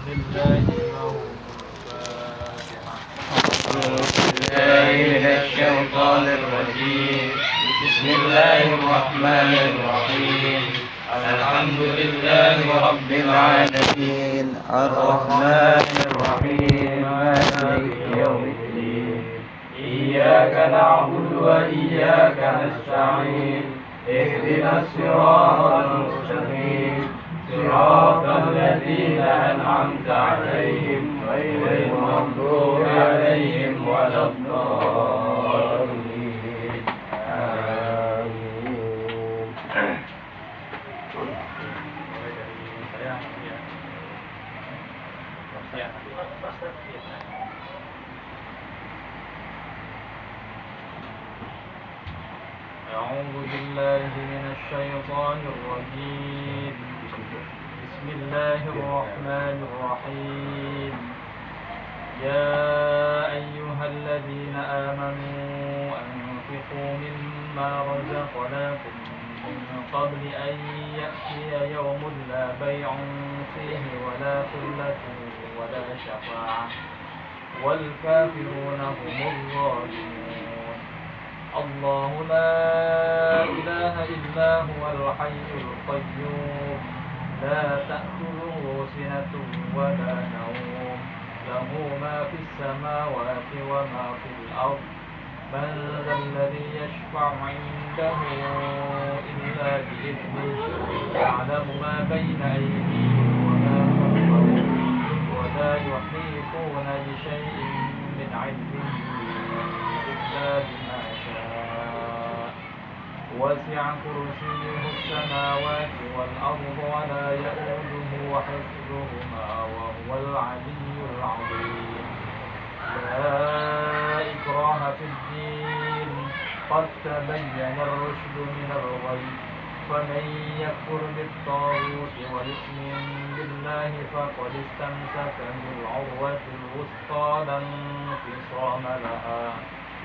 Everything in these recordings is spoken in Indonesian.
لله له الفاتحة. أعوذ بالله من الشيطان الرجيم. بسم الله الرحمن الرحيم. الحمد لله رب العالمين الرحمن الرحيم مالك يوم الدين. إياك نعبد وإياك نستعين. اهدنا الصراط المستقيم صراط الذين أنعمت عليهم غير المغضوب عليهم ولا الضالين. آمين. أعوذ بالله من الشيطان الرجيم. بسم الله الرحمن الرحيم. يا أيها الذين آمنوا أنفقوا مما رزقناكم من قبل أن يأتي يوم لا بيع فيه ولا خلة ولا شفاعة والكافرون هم الظالمون. الله لا إله إلا هو الحي القيوم لا تأخذه سنة ولا نوم له ما في السماوات وما في الأرض. من ذا الذي يشفع عنده إلا بإذنه يعلم ما بين أيديهم وما خلفهم ولا يحيطون بشيء من علمه إلا بما شاء. وسع كرسيه السماوات والأرض ولا يؤوده حفظهما وهو العلي العظيم. لا إكراه في الدين قد تبين الرشد من الغي. فمن يكفر بالطاغوت ويؤمن بالله فقد استمسك بالعروة الوثقى لا انفصام لها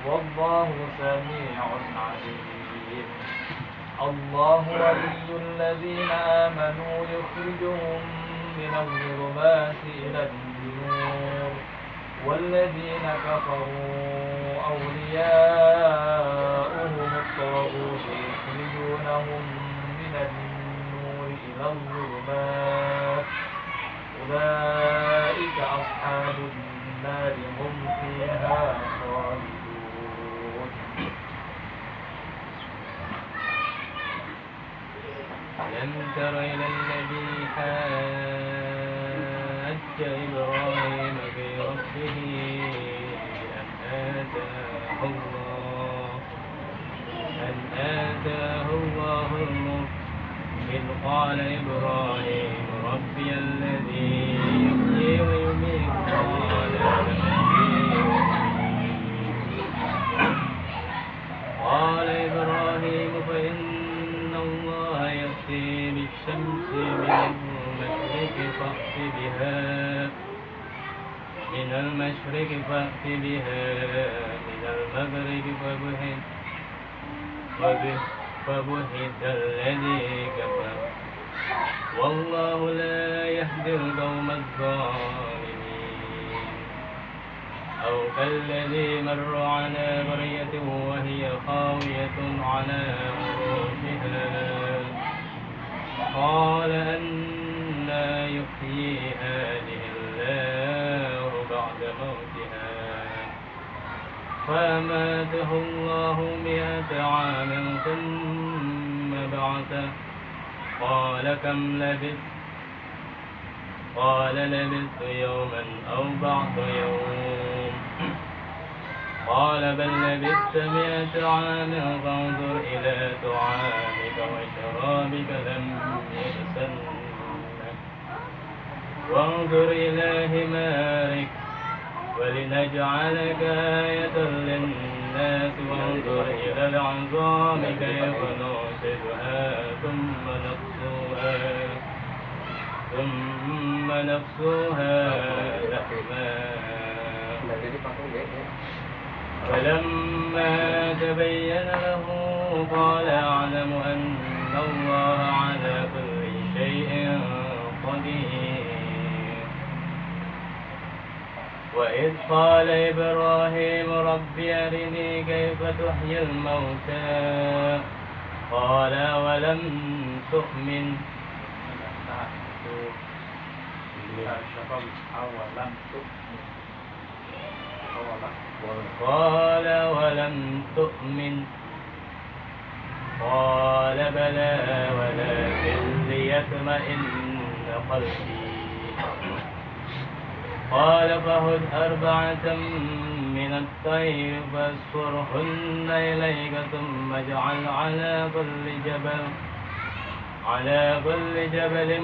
والله سميع عليم. الله ولي الذين آمنوا يخرجهم من الظلمات إلى النور والذين كفروا أولياؤهم الطاغوت يخرجونهم من النور إلى الظلمات أولئك أصحاب النار هم فيها خالدون. ألم تر إلى الذي حاج إبراهيم في ربه أن آتاه الله الملك إذ قال إبراهيم ربي الذي يحيي ويميت قال إبراهيم فإن الله يأتي بالشمس من المشرق فأت بها من المغرب فبهت الذي كفر والله لا يهدي القوم الظالمين. أو كالذي مر على قرية وهي خاوية على عروشها قال أنى يحيي هذه الله بعد موتها فأماته الله 100 عام ثم بعثه قال كم لبثت قال لبثت يوما أو بعض يوم قال بل لبثت 100 عام فانظر إلى طعامك وشرابك لم يتسنه وانظر إلى حمارك ولنجعلك آية للناس وانظر إلى العظام كيف ننشزها ثم نكسوها لحما فلما تبين له قال أعلم أن الله على كل شيء قدير وإذ قال إبراهيم رب أرني كيف تحيي الموتى قال ولم تؤمن قال ولم تؤمن قال بلى ولكن ليطمئن قلبي قال فخذ أربعة من الطير فاصفرهن إليك ثم اجعل على كل جبل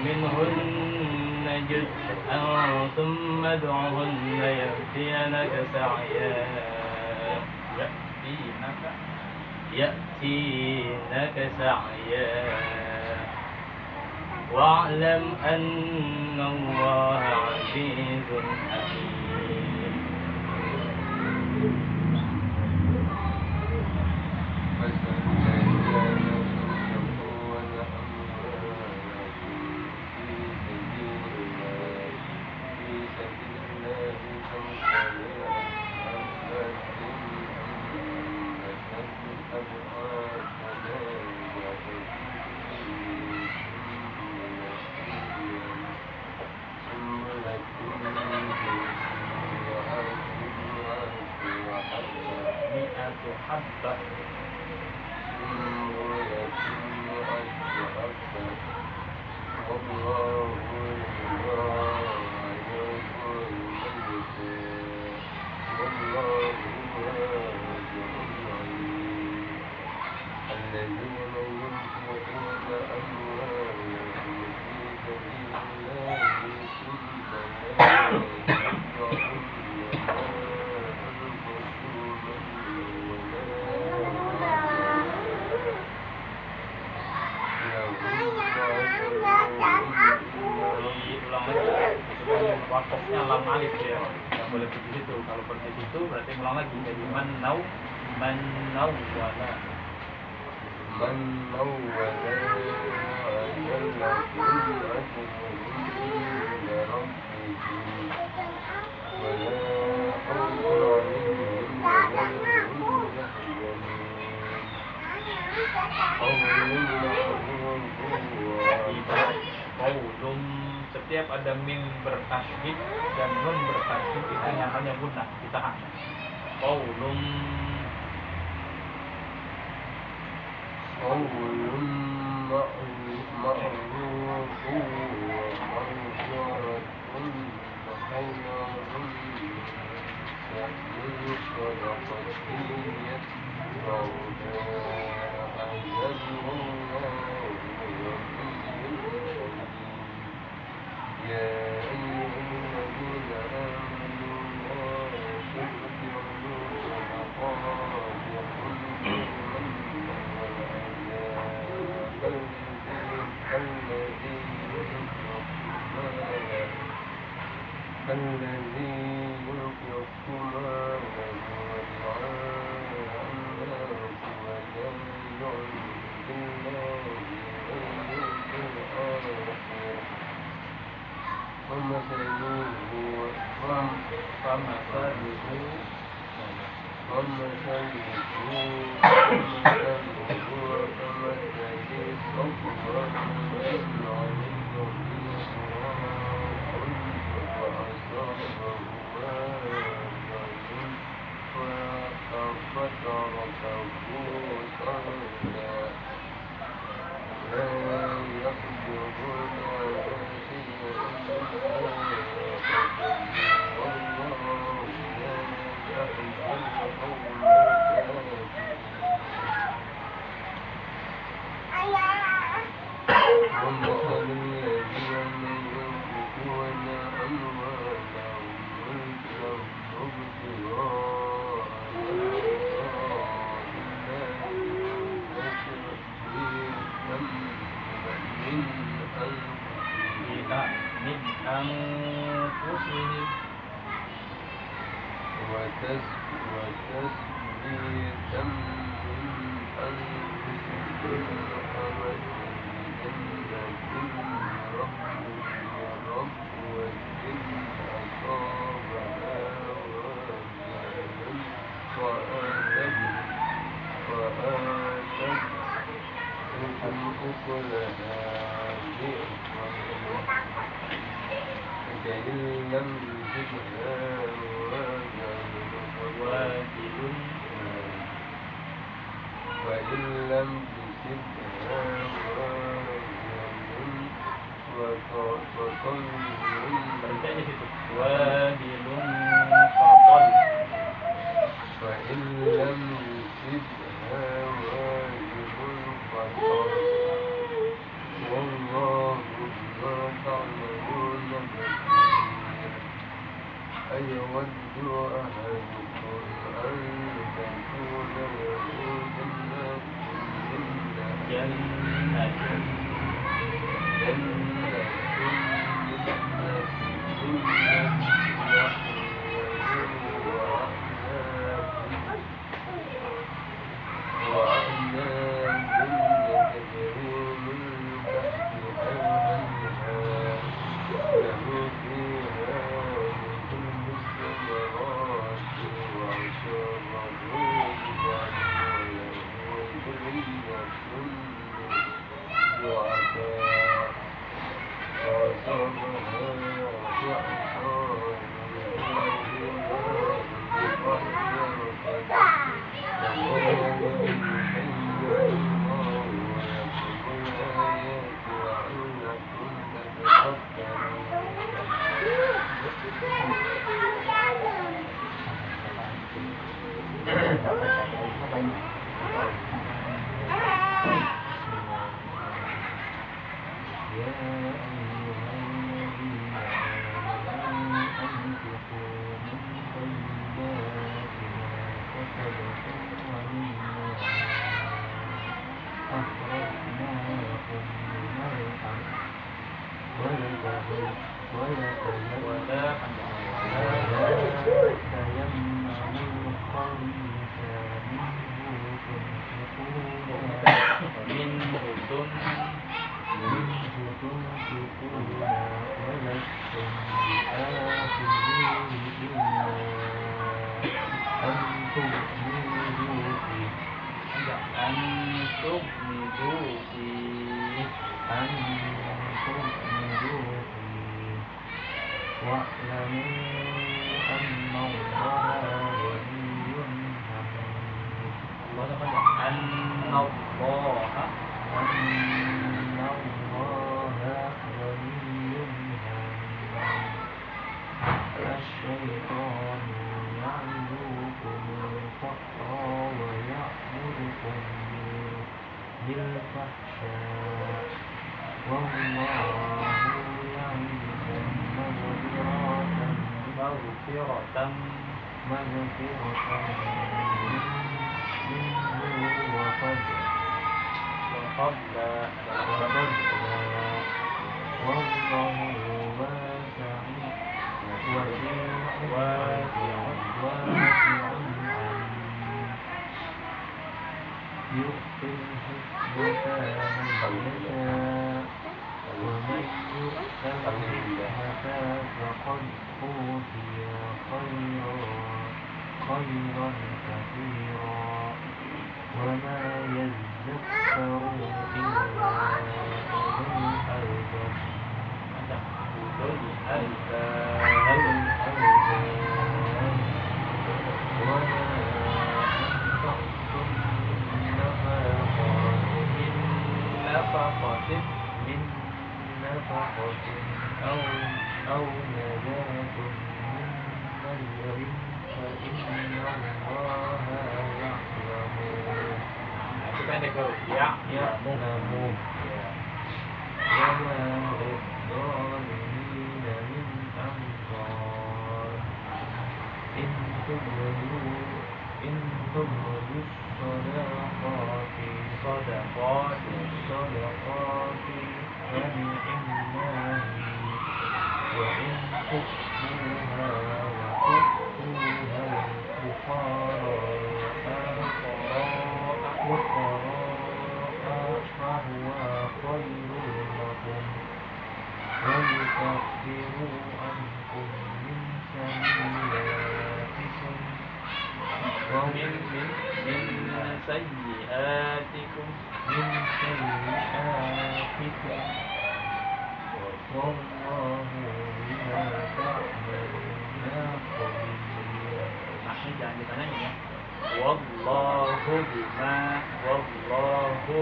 منهن جزءا ثم ادعهن يأتينك سعيا واعلم أن الله عزيز حكيم wakofnya lam alif ya, nggak boleh begitu. Kalau seperti itu berarti ulang lagi jadi manau wala qaulum. Setiap ada mim bertasydid dan nun bertasydid itu hanya gunnah ditahan. Qaulum فإن لم يجدها وابل فإن لم يجدها وطل berarti di situ wabilun fatal فإن لم يجدها فطل والله بما تعملون بصير أيود أحدكم أن تكون له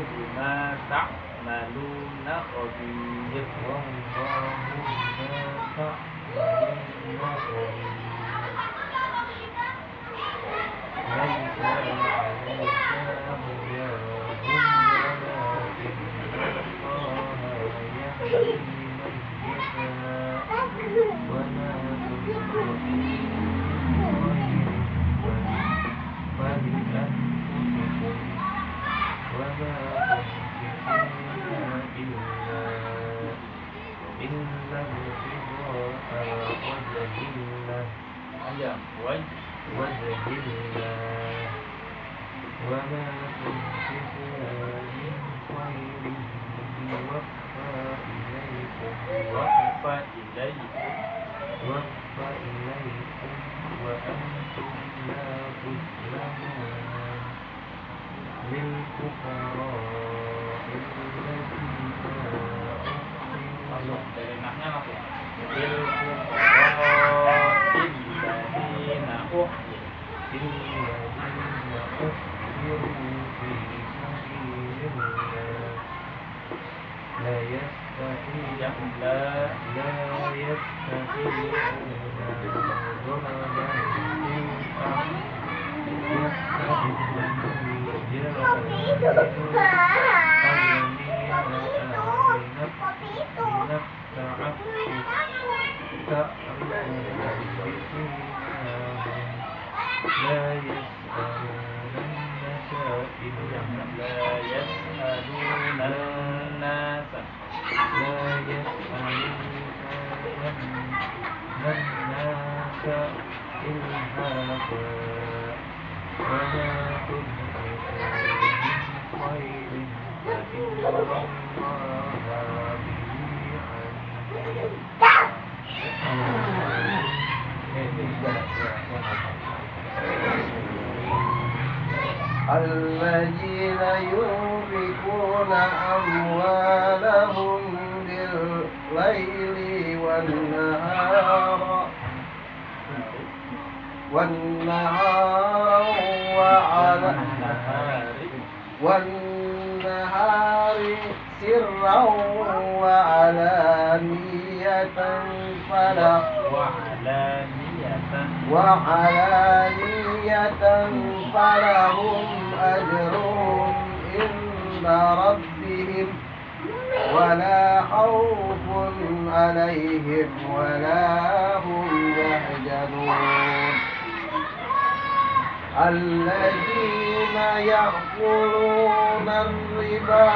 bima ta'maluna khabir. الذين ينفقون أموالهم بالليل والنهار سرا وعلانية فلهم أجرهم عند ربهم ولا خوف عليهم ولا هم يحزنون الذين يأكلون الربا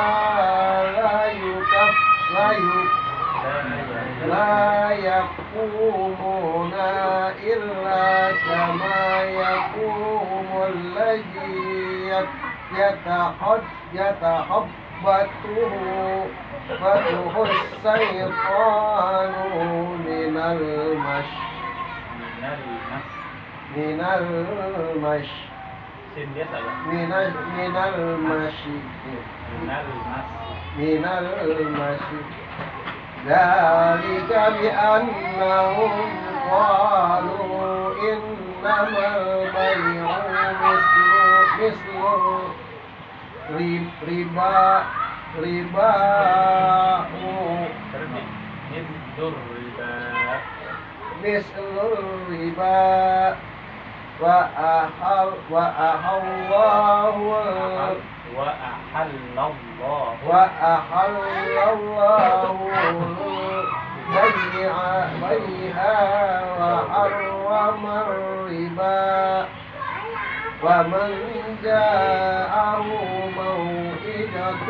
لا يقومون إلا كما يقوم الذي يتخبطه الشيطان من المشي ذلك بأنهم قالوا إنما البيع مثل الربا وأحل الله البيع وحرم الربا ومن جاءه موعظة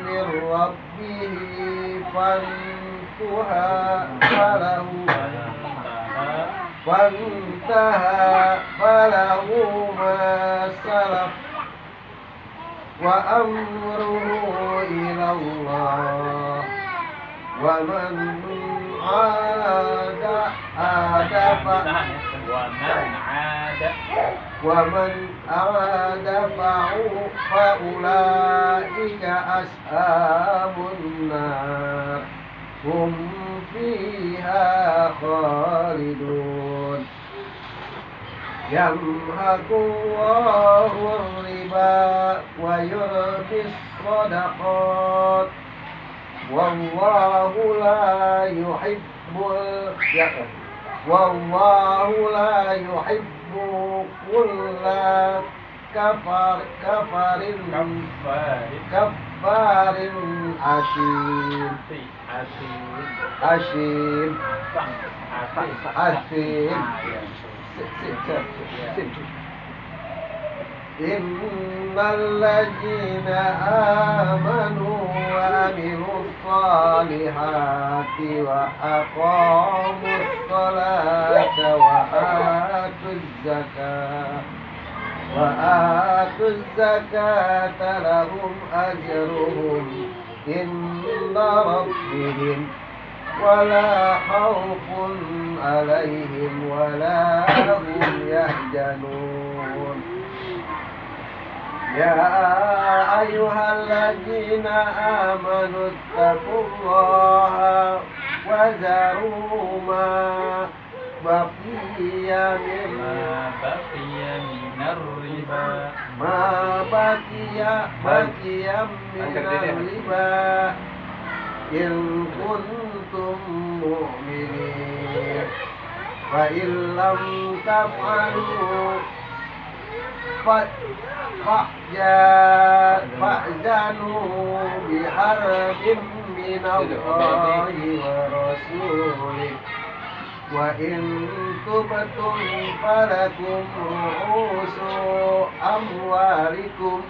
من ربه فانتهى فله ما سلف وأمره إلى الله ومن عاد فأولئك أصحاب النار هم فيها خالدون يمحق الله الربا ويربي الصدقات والله لا يحب كل كفار أشيم أثيم إن الذين آمنوا وعملوا الصالحات وأقاموا الصلاة وآتوا الزكاة لهم أجرهم عند ربهم ولا خوف عليهم ولا هم يحزنون يا أيها الذين آمنوا اتقوا الله وذروا ما بقي من الربا إن كنتم مؤمنين فإن لم تفعلوا فأذنوا بحرب من الله ورسوله وإن تبتم فلكم رؤوس أموالكم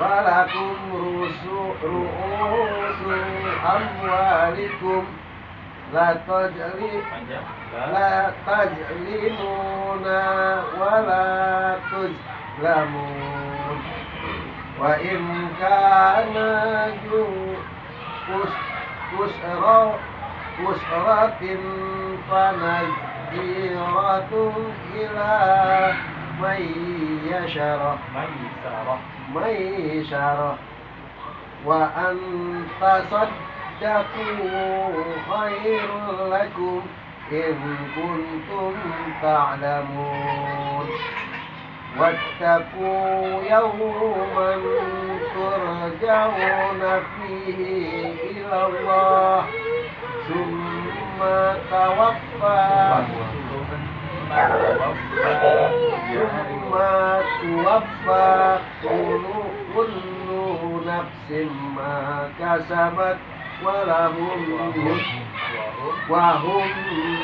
فلكم رؤوس أموالكم لا تظلمون ولا تظلمون وإن كان ذو أسرة فنذرة إلى ميسرة وأن تصدقوا خير لكم إن كنتم تعلمون واتقوا يوما ترجعون فيه إلى الله ثم توفى كل نفس ما كسبت وهم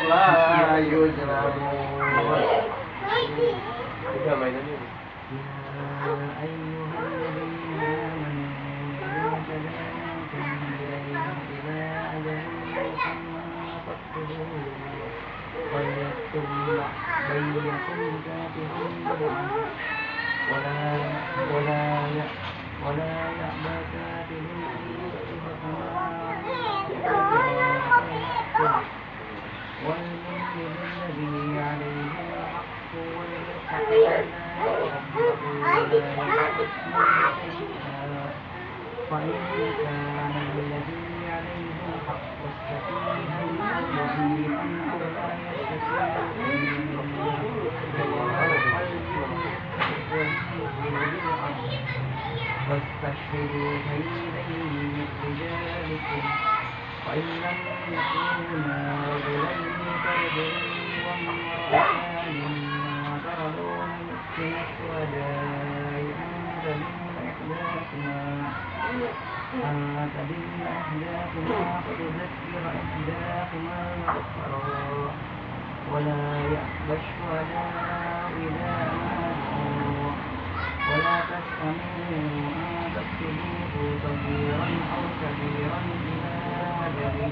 لا يظلمون. ولا يأبى كاتب والمنكر الذي عليه الحق فإن كان الذي عليه الحق مستقيما مضيئا أو لا فاستشهدوا شهيدين من رجالكم فإن لم يكونا رجلين فرجل وامرأتان مما ترضون من الشهداء أن تدل إحداكما فتذكر إحداكما الأخرى ولا يأبى الشهداء إذا ما دعوا ولا تسأموا أن تكتبوه صغيرا أو كبيرا إلى أجله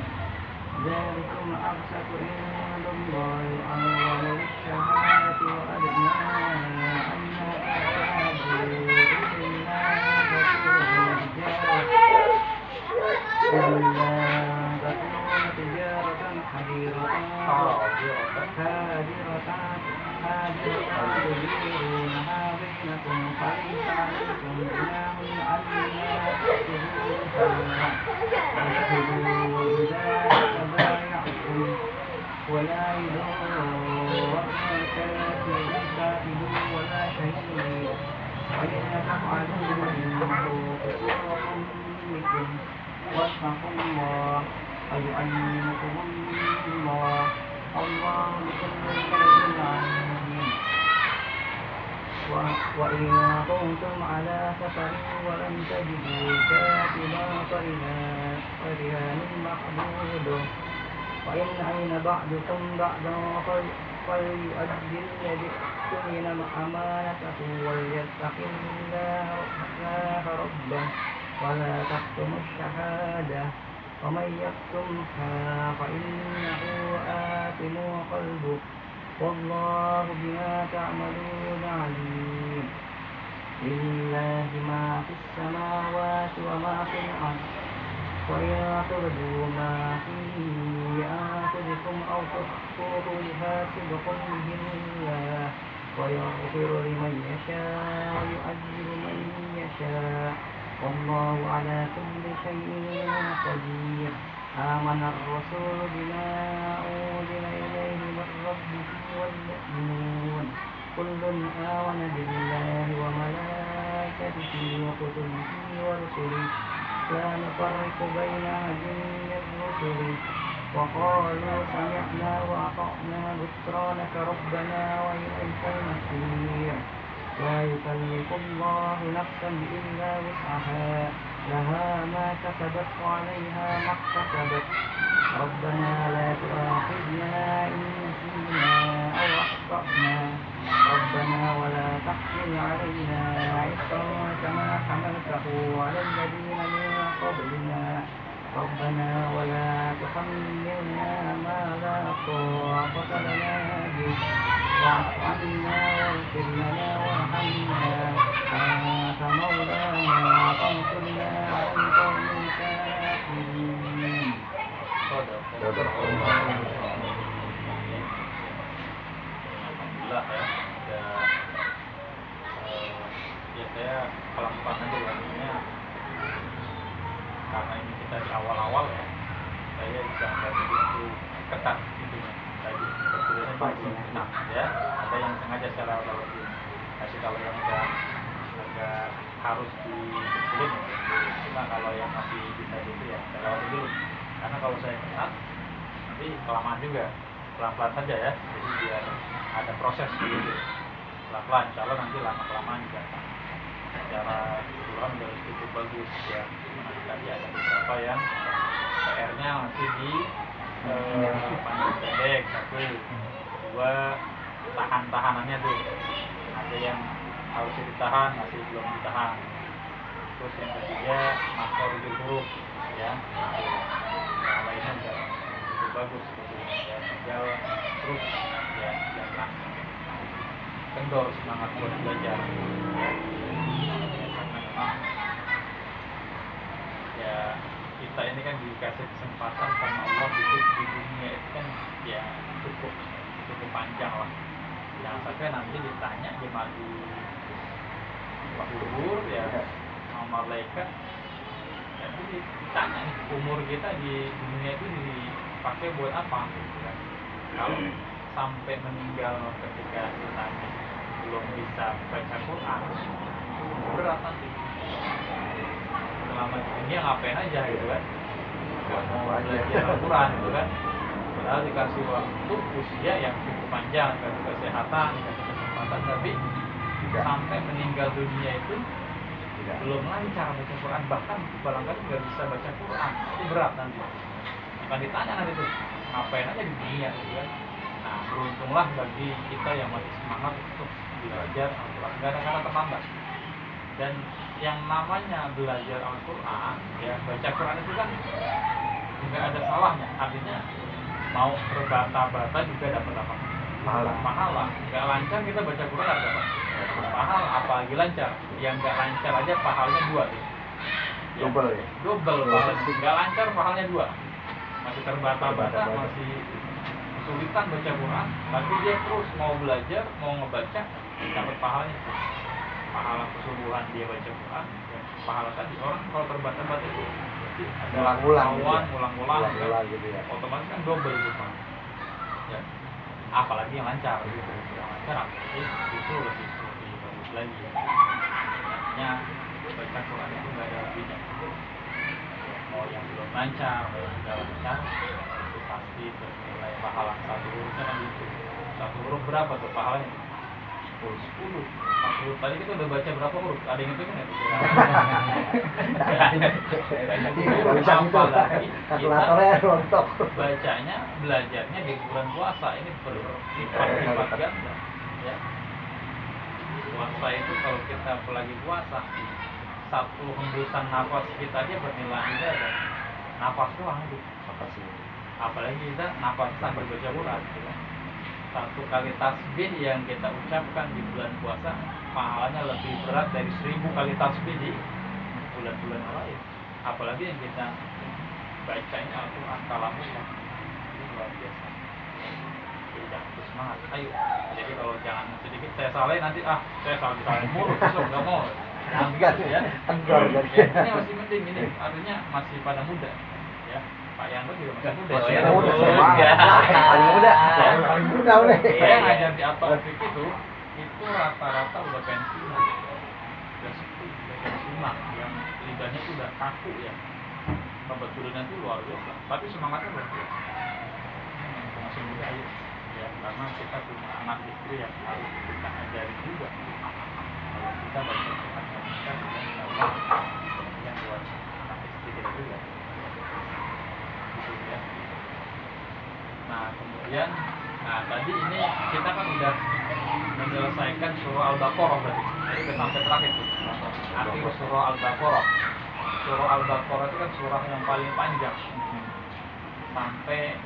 ذلكم أقسط عند الله أول للشهادة وأدنى ألا تعتادوا إلا تكون تجارة حاضرة تديرونها بينكم فليس عليكم جناح ألا تكتبوها واكتبوا إذا ولا يضر كاتب ولا شهيد وإن تفعلوا إنه فسوق بكم واتقوا الله ويعلمكم الله والله بكل شيء عليم. وإن كنتم على سفر ولم تجدوا كاتبا فرهان مقبوض وإن عين بعضكم بعضا فليؤدي الذي اؤتمن أمانته وليتق الله ربه ولا تكتموا الشهادة ومن يكتمها فإنه آثم قلبه والله بما تعملون عليم. لله ما في السماوات وما في الأرض وإن تبدوا ما في أنفسكم أو تخفوه يحاسبكم به الله ويغفر لمن يشاء ويعذب من يشاء والله على كل شيء قدير. آمن الرسول بما أنزل إليه من ربه والمؤمنون كل آمن بالله وملائكته وكتبه ورسله لا نفرق بين أحد من رسله وقالوا سمعنا وأطعنا غفرانك ربنا وإليك المصير. لا يكلف الله نفسا إلا وسعها لها ما كسبت وعليها ما اكتسبت ربنا لا تؤاخذنا إن نسينا أو أخطأنا ربنا ولا تحمل علينا إصرا كما حملته على الذين من قبلنا ربنا ولا تحملنا ما لا طاقة لنا به واعف عنا واغفر لنا وارحمنا أنت مولانا فانصرنا على القوم الكافرين. Alhamdulillah ya saya pelan-pelan aja ya artinya karena ini kita di awal-awal ya saya jangan begitu ketat intinya tadi sebetulnya masih ya ada yang sengaja saya lewatin masih kalau yang agak harus dikecilin ya cuma kalau yang masih bisa gitu ya saya lewatin dulu karena kalau saya ketat nanti kelamaan juga pelan-pelan saja ya jadi biar ada proses gitu pelan-pelan kalau nanti lama-kelamaan juga secara keseluruhan sudah cukup bagus ya tadi ada beberapa yang PR-nya masih di panjang pendek satu dua tahanannya tuh ada yang harus ditahan masih belum ditahan terus yang ketiga makro huruf ya yang lainnya juga cukup bagus gitu ya tinggal terus ya jangan kendor semangat buat belajar ya karena memang ya kita ini kan dikasih kesempatan sama Allah hidup di dunia itu kan ya cukup panjang lah jangan sampai nanti ditanya di madu kubur ya sama malaikat jadi ditanya nih umur kita di dunia itu dipakai buat apa gitu kan kalau sampai meninggal ketika ditanya belum bisa baca Quran berat nanti selama di dunia ngapain aja gitu kan nggak mau belajar Al-Quran gitu kan padahal dikasih waktu usia yang cukup panjang dikasih kesehatan dikasih kesempatan tapi sampai meninggal dunia itu belum lancar baca Quran bahkan barangkali nggak bisa baca Quran itu berat nanti akan ditanya nanti tuh ngapain aja di dunia gitu kan nah beruntunglah bagi kita yang masih semangat untuk belajar Al-Quran nggak ada kata terlambat dan yang namanya belajar Al-Quran ya baca Quran itu kan nggak ada salahnya artinya mau berbata-bata juga dapat apa pahala nggak lancar kita baca Quran ada apa pahala apalagi lancar yang nggak lancar aja pahalanya 2 tuh ya, double pahalanya nggak lancar pahalanya 2 masih terbata-bata masih kesulitan baca Quran tapi dia terus mau belajar mau ngebaca dapat pahalanya tuh pahala keseluruhan dia baca Quran ya, pahala tadi orang kalau terbata-bata itu berarti ada ngulang-ngulang ngulang-ngulang gitu ya. otomatis kan double itu Pak ya. Apalagi yang lancar gitu, yang lancar apalagi itu lebih bagus lagi. Artinya baca Quran itu nggak ada lebihnya. Mau yang belum lancar, mau yang sudah lancar, itu pasti bernilai pahala satu hurufnya kan gitu. Satu huruf berapa tuh pahalanya? 10. 40. Tadi kita udah baca berapa huruf? Ada yang hitungin nggak? Apalagi Kalkulatornya rontok. bacanya, belajarnya di bulan puasa ini berlipat ganda. Ya. Puasa itu kalau kita apalagi puasa, satu hembusan nafas kita aja bernilai ibadah. Nafas doang itu. Apalagi kita nafas sambil baca Quran. Gitu. Satu kali tasbih yang kita ucapkan di bulan puasa pahalanya lebih berat dari 1000 kali tasbih di bulan-bulan lain. Apalagi yang kita baca ini Al-Quran kalamullah, ini luar biasa. Jadi jangan putus semangat, ayo. Jadi kalau jangan sedikit saya salahin nanti saya salahin mulu, besok nggak mau. Jangan begitu ya. Ini masih mending ini, artinya masih pada muda, ya. Pak Yanto juga masih muda. Masih ya. muda, Ya. paling muda. Paling muda nih. Saya ngajar di At-Taufik itu rata-rata udah pensiunan. Udah sepuh, udah pensiunan yang lidahnya tuh udah kaku ya. Kebetulannya tuh luar biasa. Tapi semangatnya luar biasa. Masih muda aja. Ya, karena kita punya anak istri yang harus kita ajari juga. Kalau kita baca Quran kita juga yang buat anak istri kita juga. Gitu ya. Nah kemudian, tadi ini kita kan udah menyelesaikan surah Al-Baqarah berarti. Jadi udah sampai terakhir tuh. Akhir surah Al-Baqarah. Surah Al-Baqarah itu kan surah yang paling panjang. Sampai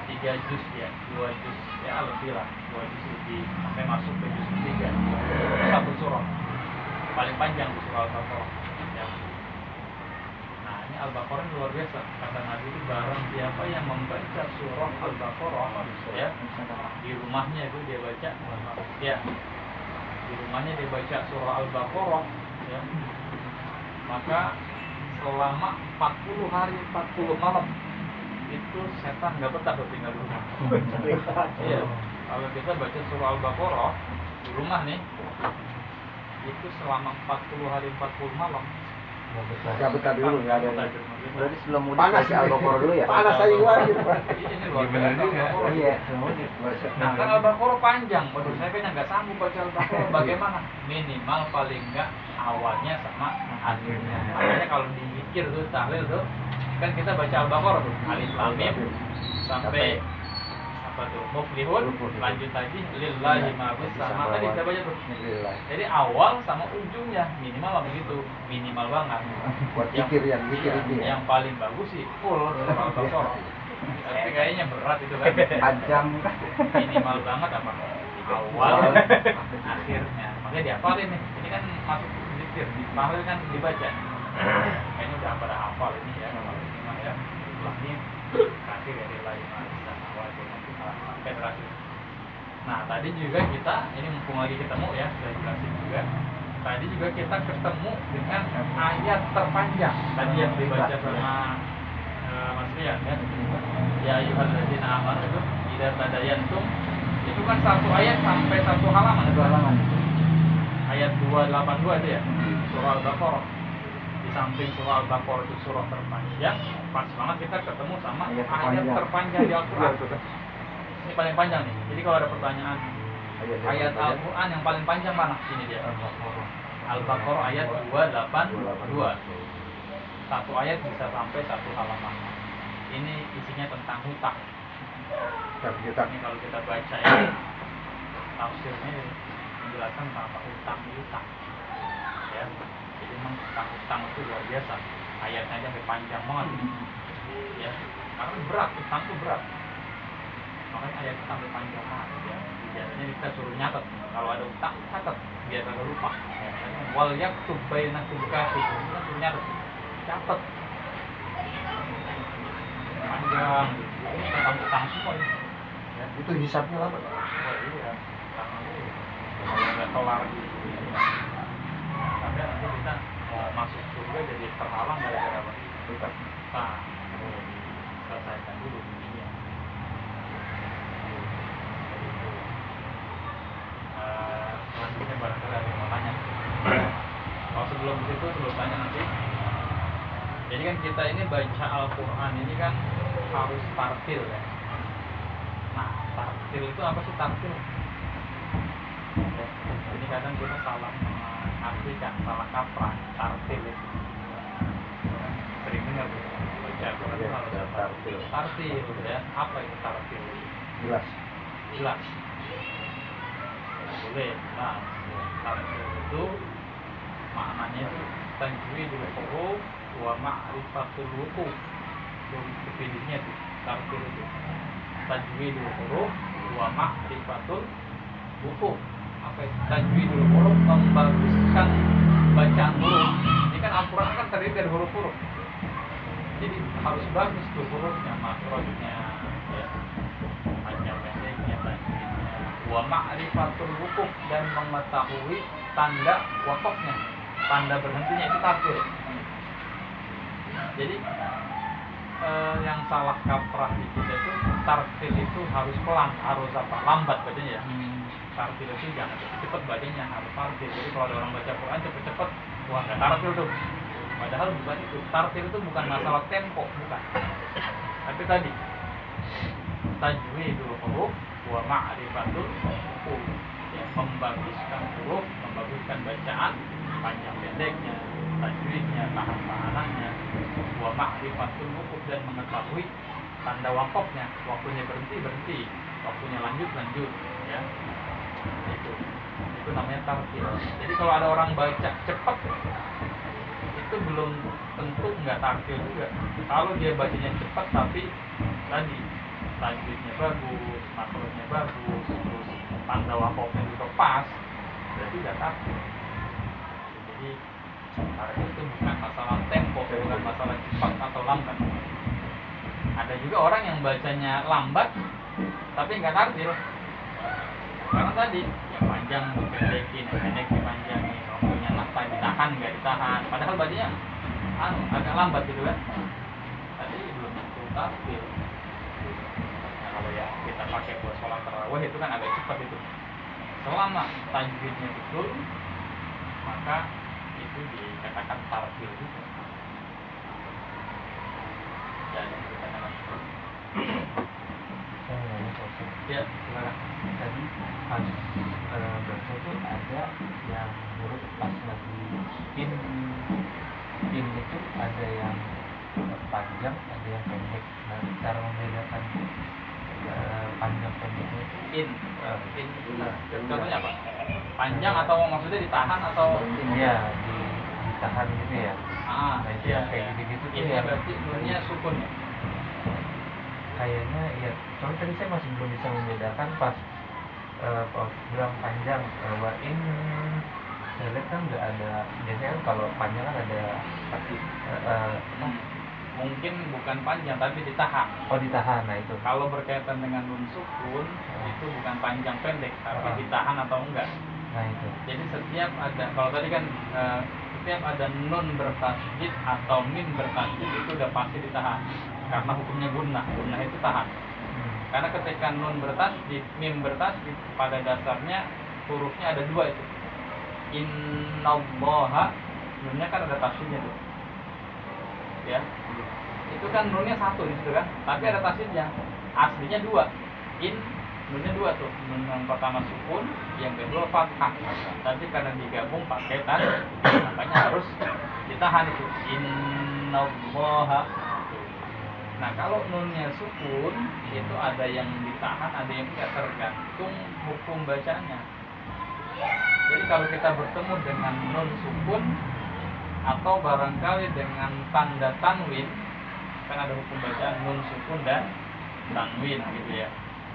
3 juz ya, 2 juz ya lebih lah, 2 juz lebih sampai masuk ke juz ketiga. Satu surah paling panjang di surah Al-Baqarah. Ya. Nah ini Al-Baqarah luar biasa. Kata Nabi itu barang siapa yang membaca surah Al-Baqarah ya di rumahnya itu dia baca ya di rumahnya dia baca surah Al-Baqarah ya maka selama 40 hari 40 malam itu setan nggak betah tuh tinggal di rumah. Iya kalau kita baca surah Al-Baqarah di rumah nih itu selama 40 hari 40 malam Nggak betah dulu, nggak ada. Berarti sebelum mudik Panas baca Al-Baqarah dulu ya? Panas aja gua gitu. Ini luar biasa Al-Baqarah. Iya, sebelum mudik baca. Nah kan Al-Baqarah panjang, menurut saya kan nggak sanggup baca Al-Baqarah. Bagaimana? Minimal paling nggak awalnya sama akhirnya. Makanya kalau dipikir tuh tahlil tuh, kan kita baca Al-Baqarah tuh alif lam mim sampai apa tuh muflihun, lanjut lagi lillahi ma fis sama tadi kita baca tuh. Jadi awal sama ujungnya minimal begitu, minimal banget. Buat zikir yang zikir ini ya. Yang paling bagus sih full Al-Baqarah. Tapi kayaknya berat itu kan. Panjang. Minimal banget apa? Awal, akhirnya. Makanya dihafalin nih. Ini kan masuk zikir, tahlil kan dibaca. Kayaknya udah pada hafal ini ya. Kalau ini mah ya. Ulangnya terakhir ya lillahi ma fis samawati sampai terakhir. Nah tadi juga kita ini mumpung lagi ketemu ya, saya jelasin juga. Tadi juga kita ketemu dengan ayat terpanjang tadi yang dibaca sama Mas Rian ya. Ya ayyuhalladzina amanu itu idza tadayantum itu kan satu ayat sampai satu halaman. Satu halaman. Ayat 282 itu ya. Surah Al-Baqarah. Di samping surah Al-Baqarah itu surah terpanjang, pas banget kita ketemu sama ayat terpanjang di Al-Qur'an. Ini paling panjang nih. Jadi kalau ada pertanyaan ayat Al-Qur'an yang paling panjang mana? Ini dia. Al-Baqarah ayat 282. Satu ayat bisa sampai satu halaman. Ini isinya tentang hutang. Ini kalau kita baca ya, tafsirnya menjelaskan tentang hutang. Ya. Jadi memang hutang itu luar biasa. Ayatnya aja sampai panjang banget. Ya. Karena berat, hutang itu berat. Makanya ayat itu sampai panjang banget ya. Biasanya kita suruh nyatet. Kalau ada hutang, catat biar kagak lupa. Wal yaktub bainakum katibun. Kita suruh nyatet. Catat. Panjang. Ini tentang hutang semua ini. Ya. Itu hisapnya lama. Oh iya. Hutang itu kalau nggak kelar gitu. Tapi nanti kita mau masuk surga jadi terhalang gara-gara apa? Hutang. Nah, selesaikan dulu dunia. lu tanya nanti. Jadi kan kita ini baca Al-Quran ini kan harus tartil ya. Nah, tartil itu apa sih tartil? Ya, ini kadang kita salah mengartikan, salah kaprah tartil itu. Sering dengar tuh, baca Al-Quran itu harus tartil. tartil ya. Apa itu tartil? Jelas. Jelas. Boleh, jelas. Tartil itu maknanya itu tajwidul huruf wa ma'rifatul wuquf. Definisinya itu tartil itu tajwidul huruf wa ma'rifatul wuquf. Apa itu tajwidul huruf? Membaguskan bacaan huruf. Ini kan Al-Quran kan terdiri dari huruf-huruf, jadi harus bagus tuh hurufnya, makrojnya ya, panjang pendeknya, tajwidnya. Wa ma'rifatul wuquf, dan mengetahui tanda wakofnya, tanda berhentinya, itu tartil. Jadi yang salah kaprah di kita itu tartil itu harus pelan, harus apa? Lambat bacanya ya. Tartil itu jangan cepet bacanya, harus tartil. Jadi kalau ada orang baca Quran cepet-cepet, wah nggak tartil tuh. Padahal bukan itu. Tartil itu bukan masalah tempo, bukan. Tapi tadi tajwidul huruf wa ma'rifatul wuquf, ya, membaguskan huruf, membaguskan bacaan, panjang pendeknya, tajwidnya, tahan-tahanannya, wa ma'rifatul wuquf, dan mengetahui tanda wakofnya, waktunya berhenti, waktunya lanjut, ya. Itu namanya tartil. Jadi kalau ada orang baca cepat, itu belum tentu nggak tartil juga. Kalau dia bacanya cepat tapi tadi tajwidnya bagus, makrosnya bagus, terus tanda wakofnya juga pas, berarti nggak tartil. Jadi tartil itu bukan masalah tempo, bukan masalah cepat atau lambat. Ada juga orang yang bacanya lambat tapi nggak tartil, karena tadi yang panjang dipendekin, yang pendek dipanjangin, waktunya nafas ditahan nggak ditahan, padahal bacanya agak lambat gitu kan. Tadi belum tentu tartil. Nah, kalau ya kita pakai buat sholat tarawih itu kan agak cepat itu. Selama tajwidnya betul, maka itu dikatakan tartil juga. Jadi kita katakan ya, silakan. Tadi pas baca tuh ada yang huruf pas lagi in itu ada yang panjang, ada yang pendek. Nah, cara membedakan panjang pendeknya itu In contohnya apa? Panjang atau maksudnya ditahan atau? Iya, ditahan gitu ya. Nah, itu iya, kayak gitu-gitu tuh ini ya. berarti nunnya sukun ya? Kayaknya ya, soalnya tadi saya masih belum bisa membedakan pas bilang panjang bahwa ini saya lihat kan nggak ada, biasanya kan kalau panjang kan ada pasti Mungkin bukan panjang tapi ditahan. oh ditahan, nah itu Kalau berkaitan dengan nun sukun itu bukan panjang pendek tapi ditahan atau enggak. nah itu Jadi setiap ada, kalau tadi kan setiap ada nun bertasydid atau mim bertasydid itu udah pasti ditahan karena hukumnya gunnah itu tahan. Karena ketika nun bertasydid, mim bertasydid, pada dasarnya hurufnya ada dua itu. Innallaha, nunnya kan ada tasydidnya tuh. Ya. Itu kan nunnya satu di situ kan, tapi ada tasydidnya. Aslinya dua. Nunnya dua tuh. Nun yang pertama sukun, yang kedua fathah. Tapi karena digabung pakai tan, makanya harus ditahan itu. Innallaha. Nah, kalau nunnya sukun itu ada yang ditahan, ada yang tidak, tergantung hukum bacanya. Jadi kalau kita bertemu dengan nun sukun atau barangkali dengan tanda tanwin, kan ada hukum bacaan nun sukun dan tanwin gitu ya.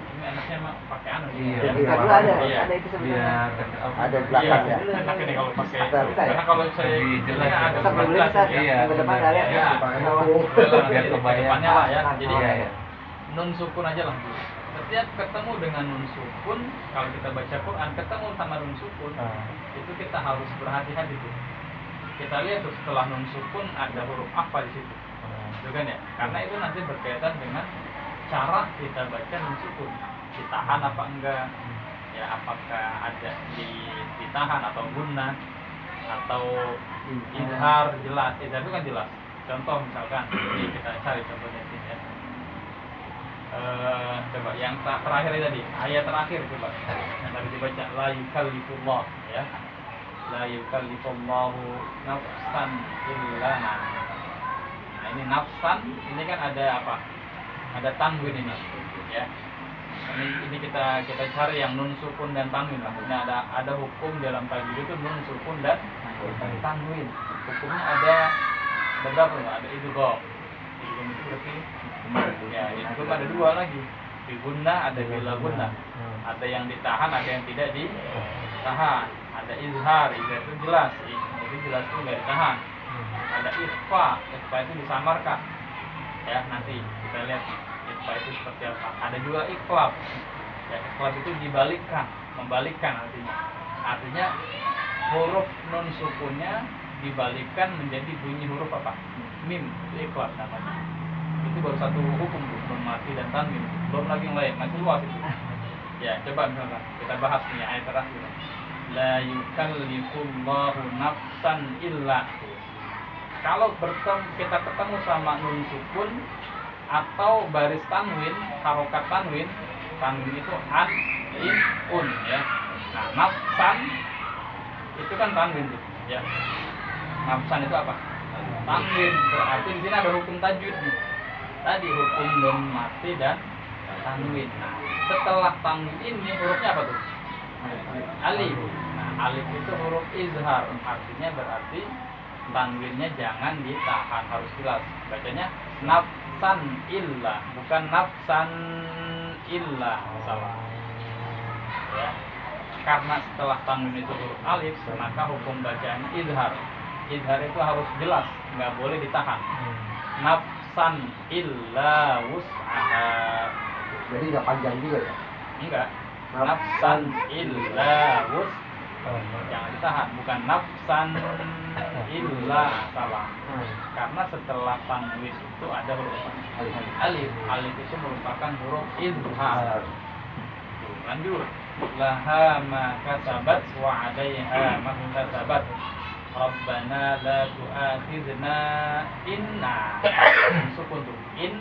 Ini enaknya mah pakai anu Iya, ya. Iya, Iya. ada itu sebenarnya. biar Ada di belakang ya. Enak ini kalau pakai Ada, itu. bisa ya? Karena kalau saya Lebih jelas ya. ada Sampai beli bisa, Iya, minggu depan benar. ada Ya, pakai biar bawah. kebayang. depannya lah ya. Jadi Iya, iya. nun sukun aja lah. Setiap ketemu dengan nun sukun, kalau kita baca Quran ketemu sama nun sukun, itu kita harus berhati-hati tuh. Kita lihat tuh setelah nun sukun ada huruf apa di situ, itu kan ya? Karena itu nanti berkaitan dengan cara kita baca nun sukun, ditahan apa enggak, ya apakah ada ditahan atau gunnah, atau izhar jelas. Izhar itu kan jelas. Contoh misalkan, ini kita cari contohnya ini ya. Coba yang terakhir ini tadi, ayat terakhir coba. Yang tadi dibaca la yukallifullah ya. La yukallifullahu nafsan illa ma. Nah, ini nafsan, ini kan ada apa? Ada tanwin ini ya. Ini kita cari yang nun sukun dan tanwin lah. Ini ada hukum dalam tajwid itu nun sukun dan tanwin. Hukumnya ada beberapa, ada idgham. Idgham itu berarti ya, idgham ada dua lagi. Di gunnah ada bila gunnah. Ada yang ditahan, ada yang tidak ditahan. Ada izhar itu jelas. Itu jelas itu enggak ditahan. Ada ikhfa itu disamarkan. Ya, nanti kita lihat ikhfa itu seperti apa. Ada juga iqlab. Ya, iqlab itu dibalikkan, membalikkan artinya. Artinya huruf nun sukunnya dibalikkan menjadi bunyi huruf apa? Mim, itu iqlab namanya. Itu baru satu hukum, nun mati dan tanwin. Belum lagi yang lain, masih luas itu. Ya, coba misalkan kita bahas nih ayat terakhir. La yukallifullahu nafsan illa. Kalau kita ketemu sama nun sukun atau baris tanwin, harokat tanwin itu an, in, un ya. Nah, nafsan itu kan tanwin tuh, ya. Nafsan itu apa? Tanwin. Berarti di sini ada hukum tajwid nih. Tadi hukum nun mati dan tanwin. Nah, setelah tanwin ini hurufnya apa tuh? Alif. Nah, alif itu huruf izhar. Artinya berarti tanwinnya jangan ditahan, harus jelas. Bacanya nafsan illa, bukan nafsan illa, salah. Ya. Karena setelah tanwin itu huruf alif, maka hukum bacaannya izhar. Izhar itu harus jelas, nggak boleh ditahan. Nafsan illa wus'aha. Jadi nggak panjang juga ya? Enggak. Nafsan illa wus'aha. Jangan ditahan, bukan nafsan illa, salah. Karena setelah tanwin itu ada huruf alif. Alif itu merupakan huruf izhar. Lanjut. Laha ma kasabat wa 'alaiha ma kasabat. Rabbana la tu'akhidna inna. Sukun tuh. In.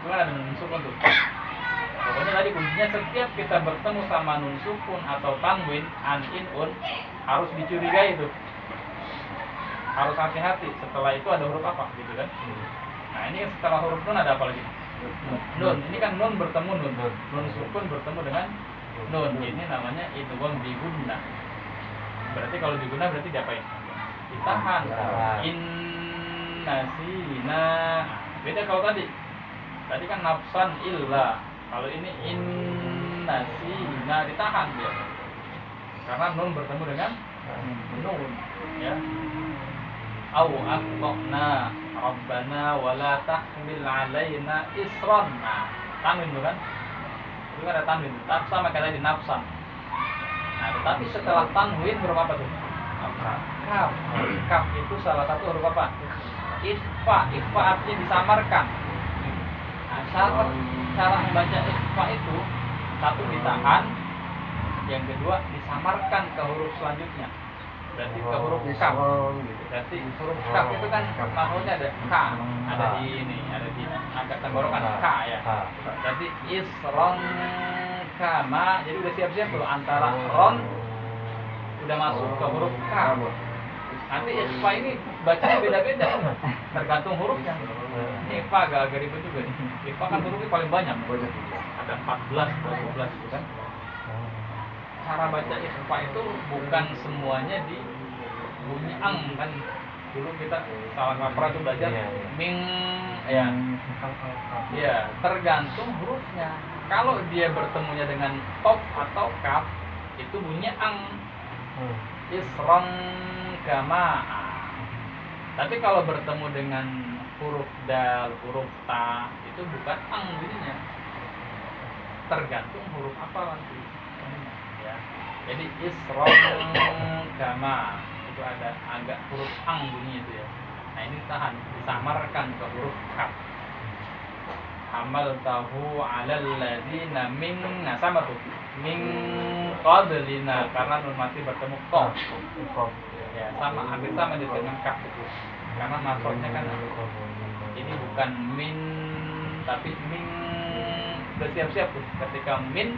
Gimana dengan sukun tuh? Pokoknya tadi kuncinya setiap kita bertemu sama nun sukun atau tanwin, an, in, un, harus dicurigai itu. Harus hati-hati. Setelah itu ada huruf apa gitu kan? Nah, ini setelah huruf nun ada apa lagi? Nun. Ini kan nun bertemu nun. Nun sukun bertemu dengan nun. Ini namanya idgham bi gunnah. Berarti kalau diguna berarti diapain? Ditahan. Innasina. Beda kalau tadi. Tadi kan nafsan illa. Kalau ini innasina ditahan dia. Karena nun bertemu dengan nun, ya. Au aqtana rabbana wala tahmil alaina isran. Nah, tanwin bukan? Itu kan ada tanwin. Sama kayak tadi nafsan. Nah, tetapi setelah tanwin huruf apa tuh? Kaf. Kaf itu salah satu huruf apa? Ikhfa. Ikhfa artinya disamarkan. Nah, cara membaca ikhfa itu satu ditahan, yang kedua disamarkan ke huruf selanjutnya. Berarti ke huruf kaf. Berarti huruf kaf itu kan makhluknya ada k, ada di ini, ada di angka tenggorokan k ya. Berarti isron kama, jadi udah siap-siap tuh antara ron udah masuk ke huruf k. Nanti ikhfa ini bacanya beda-beda, tergantung hurufnya. Ini ikhfa agak ribet juga nih. Ikhfa kan hurufnya paling banyak. Ada 14 atau 12 gitu kan. Cara baca ikhfa itu bukan semuanya di bunyi ang kan. Dulu kita salah kaprah tuh belajar ming ya. Ya, tergantung hurufnya. Kalau dia bertemunya dengan top atau kaf itu bunyinya ang. Isron kama. Tapi kalau bertemu dengan huruf dal, huruf ta itu bukan ang bunyinya. Tergantung huruf apa nanti. Ya. Jadi isron kama itu ada agak huruf ang bunyinya itu ya. Nah, ini tahan, disamarkan ke huruf kaf. Amal tahu alal ladzina min, nah sama tuh. min qablina karena nun mati bertemu qaf. Ya, sama hampir sama dengan kaf itu. Karena maksudnya kan ini bukan min tapi min bersiap-siap tuh. Ketika min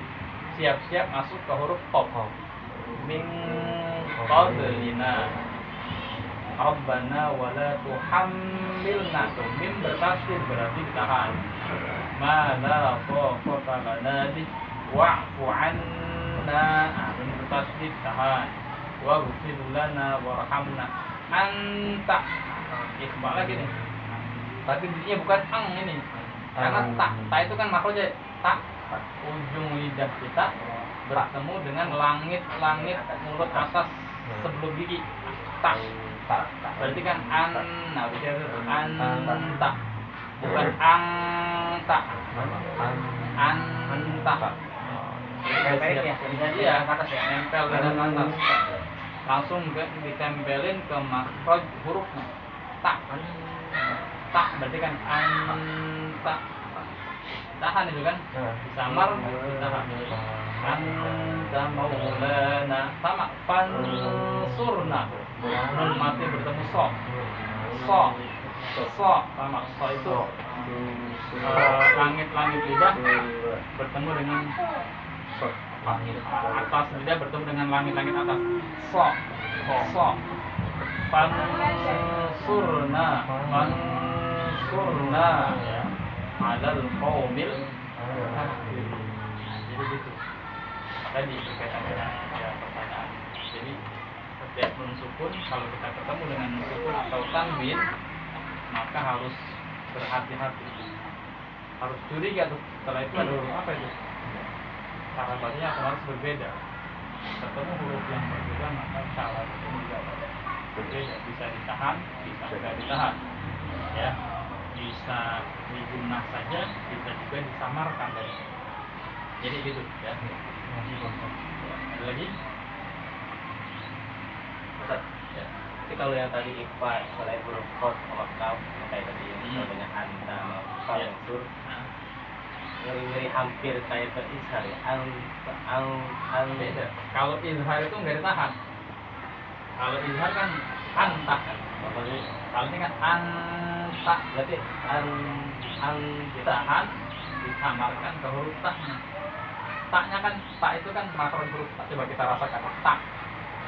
siap-siap masuk ke huruf qaf. Min qablina Rabbana wala tuhammilna. Tuh mim bertasydid berarti ditahan. Ma la taqata lana bi wa'fu 'anna. Mim bertasydid tahan. Waghfir lana warhamna. Anta. Ikhfa lagi nih. Tapi bunyinya bukan ang ini. Karena ta itu kan makronya ta. Ujung lidah kita bertemu dengan langit-langit mulut atas sebelum gigi. Ta. Berarti kan nah bicara itu anta. Bukan angta. Anta. Iya, nempel dengan atas. Langsung ditempelin ke makhraj hurufnya. Ta. Ta berarti kan anta. Tahan itu kan? Samar ditahan. Anta maulana. Sama fansurna. Nun mati bertemu so. Sama so itu langit-langit lidah bertemu dengan langit atas lidah bertemu dengan langit-langit atas. So. Fansurna ya. Alal qaumil kafirin. Jadi gitu. Tadi berkaitan dengan pertanyaan. Jadi setiap nun sukun kalau kita ketemu dengan nun sukun atau tanwin maka harus berhati-hati. Harus curiga tuh. Setelah itu ada huruf apa itu? Cara bacanya harus berbeda. Ketemu huruf yang berbeda maka cara bacanya juga berbeda. Bisa ditahan, bisa tidak ditahan. Ya. Bisa digunakan saja, bisa juga disamarkan dari. Jadi gitu ya. Ada lagi? Ustaz, ya. Tapi kalau yang tadi ikhfa selain huruf qaf sama kaf kayak tadi yang dengan anta sama Ya. sur ngeri hampir kayak ke ishar ya. Beda. Kalau izhar itu nggak ditahan. Kalau izhar kan anta kan. Kalau ini kan anta berarti ditahan, disamarkan ke huruf ta-nya. Ta-nya kan ta itu kan makhraj huruf ta. Coba kita rasakan ta.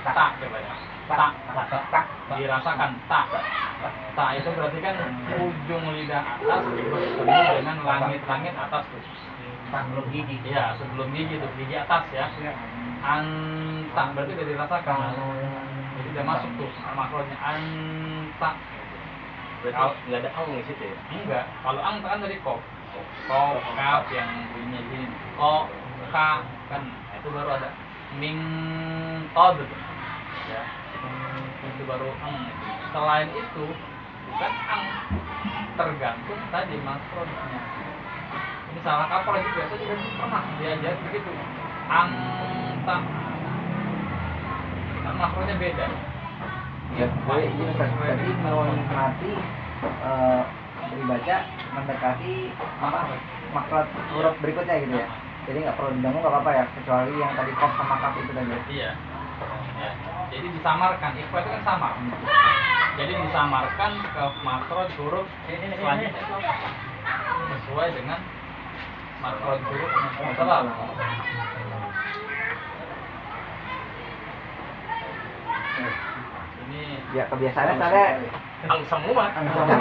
Ta coba ya. Ta. Dirasakan ta. Ta itu berarti kan ujung lidah atas bertemu dengan langit-langit atas tuh. sebelum gigi. Iya, sebelum gigi tuh, gigi atas ya. Anta berarti udah dirasakan. Jadi udah masuk tuh makhrajnya anta. Berarti nggak ada ang di situ ya? Enggak, kalau ang kan dari kof, kaf yang bunyinya gini, ko, ka, kan itu baru ada ming, qad, ya, itu baru ang. Selain itu bukan ang, tergantung tadi makhrajnya. Ini salah kaprah juga, saya juga pernah diajar begitu, ang, tak, kan makhrajnya beda. Ya, jadi berarti nun mati dibaca mendekati apa makhraj huruf berikutnya gitu ya. Jadi nggak perlu dibangun nggak apa-apa ya, kecuali yang tadi qaf sama kaf itu tadi. Iya. Ya. Jadi disamarkan, ikhfa itu kan samar. Jadi disamarkan ke makhraj huruf selanjutnya sesuai dengan makhraj huruf mutlaq. Ini Ya kebiasaannya soalnya Ang semua. ang sama.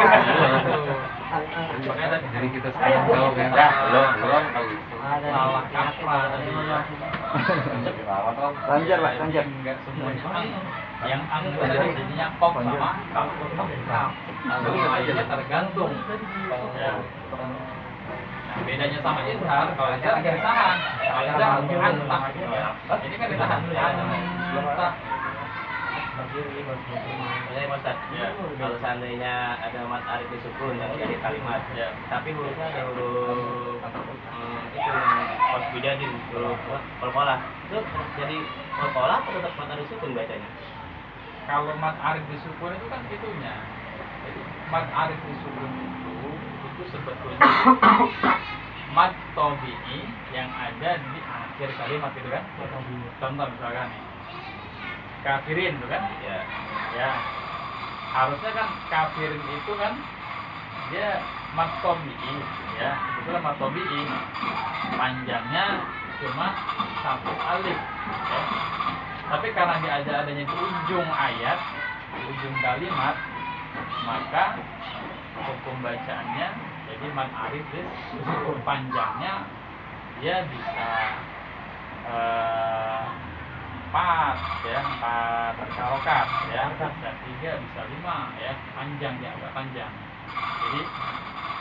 makanya tadi Jadi kita sekarang tahu kan? Belum kali. salah kaprah tadi. Lanjut Pak, lanjut. Enggak semuanya ang. Yang ang itu tadi jadinya qaf sama kaf. Lainnya tergantung. Ya. Nah, bedanya sama izhar, kalau izhar agak ditahan. Kalau izhar anta. Ini kan ditahan. Anta. Saya Ustaz, Ya. kalau seandainya ada mat arif di sukun yang jadi kalimat, Ya. tapi hurufnya ada huruf itu yang wasbidadin, huruf kolkolah, itu jadi kolkolah atau tetap mat arif sukun bacanya? Kalau mat arif disukun itu kan itunya. Jadi mat arif disukun itu sebetulnya mat tabi'i yang ada di akhir kalimat gitu kan. Contoh misalkan nih, kafirin itu kan, ya harusnya kan kafirin itu kan dia mat tabi'i, ya betul mat tabi'i, panjangnya cuma satu alif, ya. Tapi karena dia adanya di ujung ayat, di ujung kalimat, maka hukum bacaannya jadi mat arif meskipun panjangnya dia bisa 4 harokat, ya, bisa 3, bisa 5, ya, panjang, ya, agak panjang. Jadi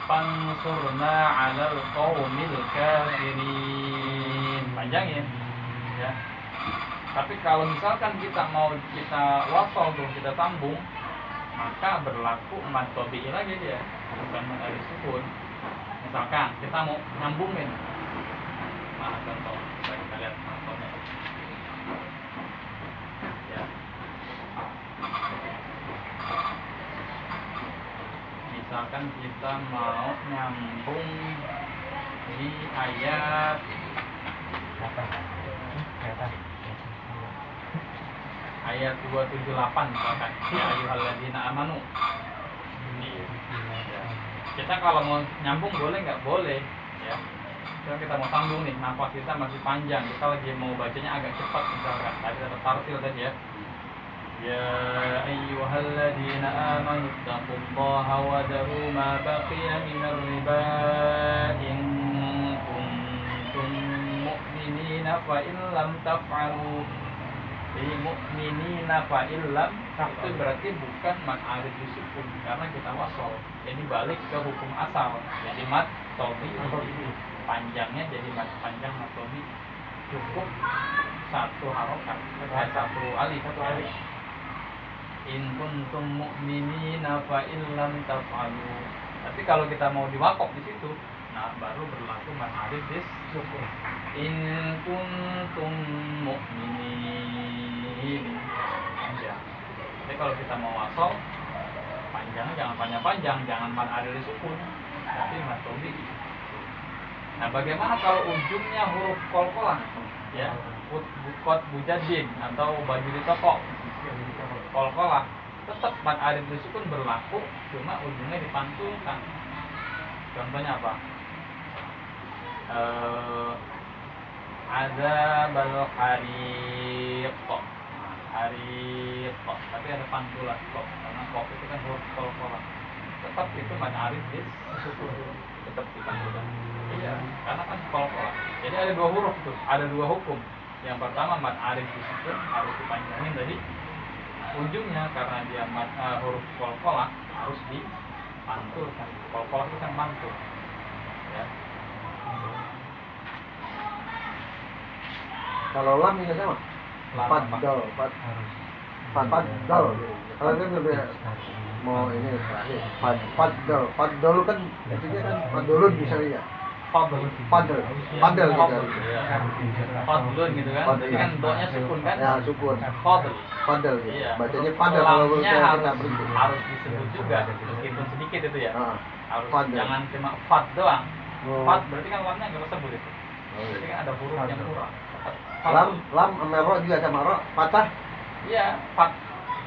pansurna 'alal qaumil kafirin, panjang ya. Tapi kalau misalkan kita wasol dong, kita sambung, maka berlaku mad tabi'i lagi dia, bukan mad alif sukun. Misalkan kita mau nyambungin, mana contoh, kita lihat contohnya. Ya. Misalkan kita mau nyambung di ayat ayat 278 misalkan, ya ayyuhalladzina amanu. Kita kalau mau nyambung boleh nggak? Boleh, ya. Kalau kita mau sambung nih, nafas kita masih panjang, kita lagi mau bacanya agak cepat misalkan, tapi tetap tartil tadi ya. Ya ayyuhalladzina amanu taqullaha wa daru ma baqiya minar riba in kuntum mu'minina fa in lam taf'alu. Jadi mu'minina fa in lam itu berarti bukan mad alif disukun karena kita wasol. Jadi balik ke hukum asal. Jadi mad tabi'i, panjangnya jadi mad panjang mad tabi'i, cukup satu harokat, satu alif. In kuntum mu'minina fa in lam taf'alu. Tapi kalau kita mau diwakaf di situ, nah baru berlaku mad alif disukun. In kuntum mu'minin. Ya. Jadi kalau kita mau wasol, panjangnya jangan panjang-panjang, jangan mad alif disukun, tapi mad tabi'i. Nah, bagaimana kalau ujungnya huruf qalqalah? Ya, bukot bujadin atau baju di toko. Qalqalah tetap mad alif disukun berlaku, cuma ujungnya dipantulkan. Contohnya apa? Azabal hariq, tapi ada pantulan kok, karena kok itu kan huruf qalqalah. Tetap itu mad alif disukun, tetap dipantulkan. Iya, karena kan qalqalah. Jadi ada dua huruf tuh, ada dua hukum. Yang pertama mad alif disukun harus dipanjangin tadi. Ujungnya karena dia huruf qalqalah harus dipantulkan. Qalqalah itu kan mantul, ya. Kalau lam juga sama. Faddal. Kalau kan lebih mau ini terakhir. Faddal kan artinya kan faddalun misalnya. Paddle gitu. Fadlun gitu kan. Tapi kan do-nya sukun kan? Ya, sukun. Paddle gitu. Iya. Bacanya paddle kalau kita berhenti. Harus disebut juga meskipun sedikit itu ya. Harus paddle. Jangan cuma fad doang. Oh. Fad berarti kan lamnya enggak disebut itu. Berarti kan ada huruf yang kurang. Lam sama ro juga sama ro patah. Iya, fat.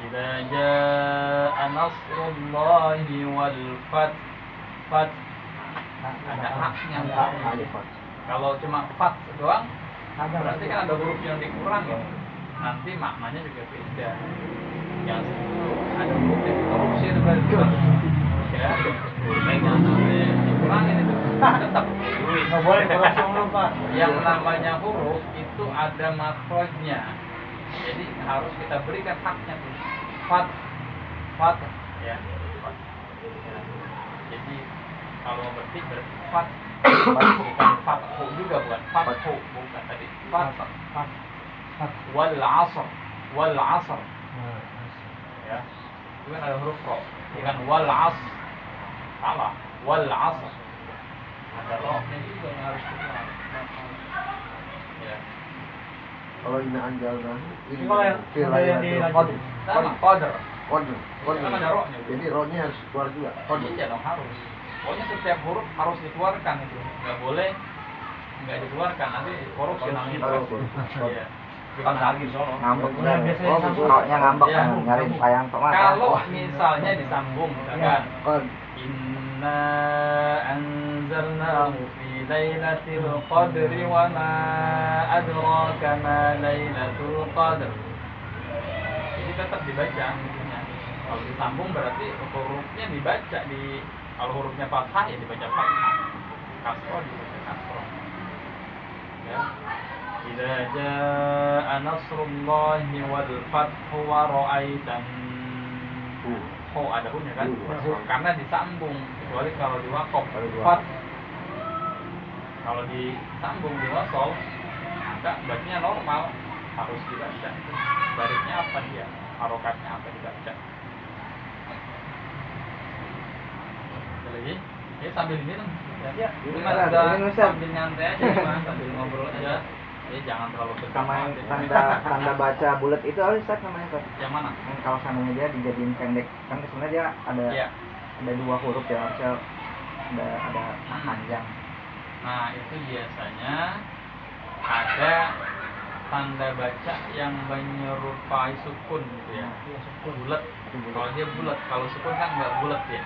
Idza jaa nasrullahi wal fat. Ada haknya. Kalau cuma fat doang, berarti kan ada huruf yang dikurang ya. Nanti maknanya juga beda. Yang ada huruf yang dikorupsi itu berarti ya. Dikurangin itu. Tetap duit. Nggak boleh kosong lu Pak. Yang namanya huruf itu ada makrojnya. Jadi harus kita berikan haknya tuh. Fat, ya. Fat. Ya. Jadi kalau berarti fat, bukan fathu juga bukan fathu, bukan tadi fat. Wal asr, ya. Itu kan ada huruf ro, bukan wal asr. Salah, wal asr. Ada ro-nya juga yang harus kita. Ya. Kalau ini anjalna ini Kalau yang di Qadr. Kan ada ro-nya. Jadi ro-nya harus keluar juga. Iya dong harus. Pokoknya setiap huruf harus dikeluarkan itu. Nggak boleh nggak dikeluarkan nanti korupsi namanya. Iya. Kan lagi sono. Ngambek. Nah, biasanya Oh, sambung. koknya ngambek Iya. nyari ayam tomat. Kalau misalnya disambung, misalkan Kon. Inna anzalnahu fi lailatul qadri wa ma adraka ma lailatul qadr. Jadi tetap dibaca intinya. Kalau disambung berarti hurufnya dibaca kalau hurufnya fathah ya dibaca fathah. Kasroh dibaca kasroh. Ya. Idza jaa nasrullahi wal fathu wa ra'aitan ada hunya kan? Karena disambung, kecuali kalau di waqaf fat. Kalau disambung di wasol, maka bacanya normal, harus dibaca. Barisnya apa dia? Harokatnya apa dibaca? Ada lagi? Ya sambil minum. Ya. Udah sambil nyantai aja, Mas, sambil ngobrol aja. Ya jangan terlalu Sama yang bersemangat. tanda baca bulat itu apa Ustaz namanya Ustaz? Yang mana? Yang kalau seandainya dia dijadiin pendek kan sebenarnya dia ada Iya. ada 2 huruf ya harusnya ada panjang. Nah, itu biasanya ada tanda baca yang menyerupai sukun gitu ya. Bulat. Kalau dia bulat, kalau sukun kan nggak bulat ya.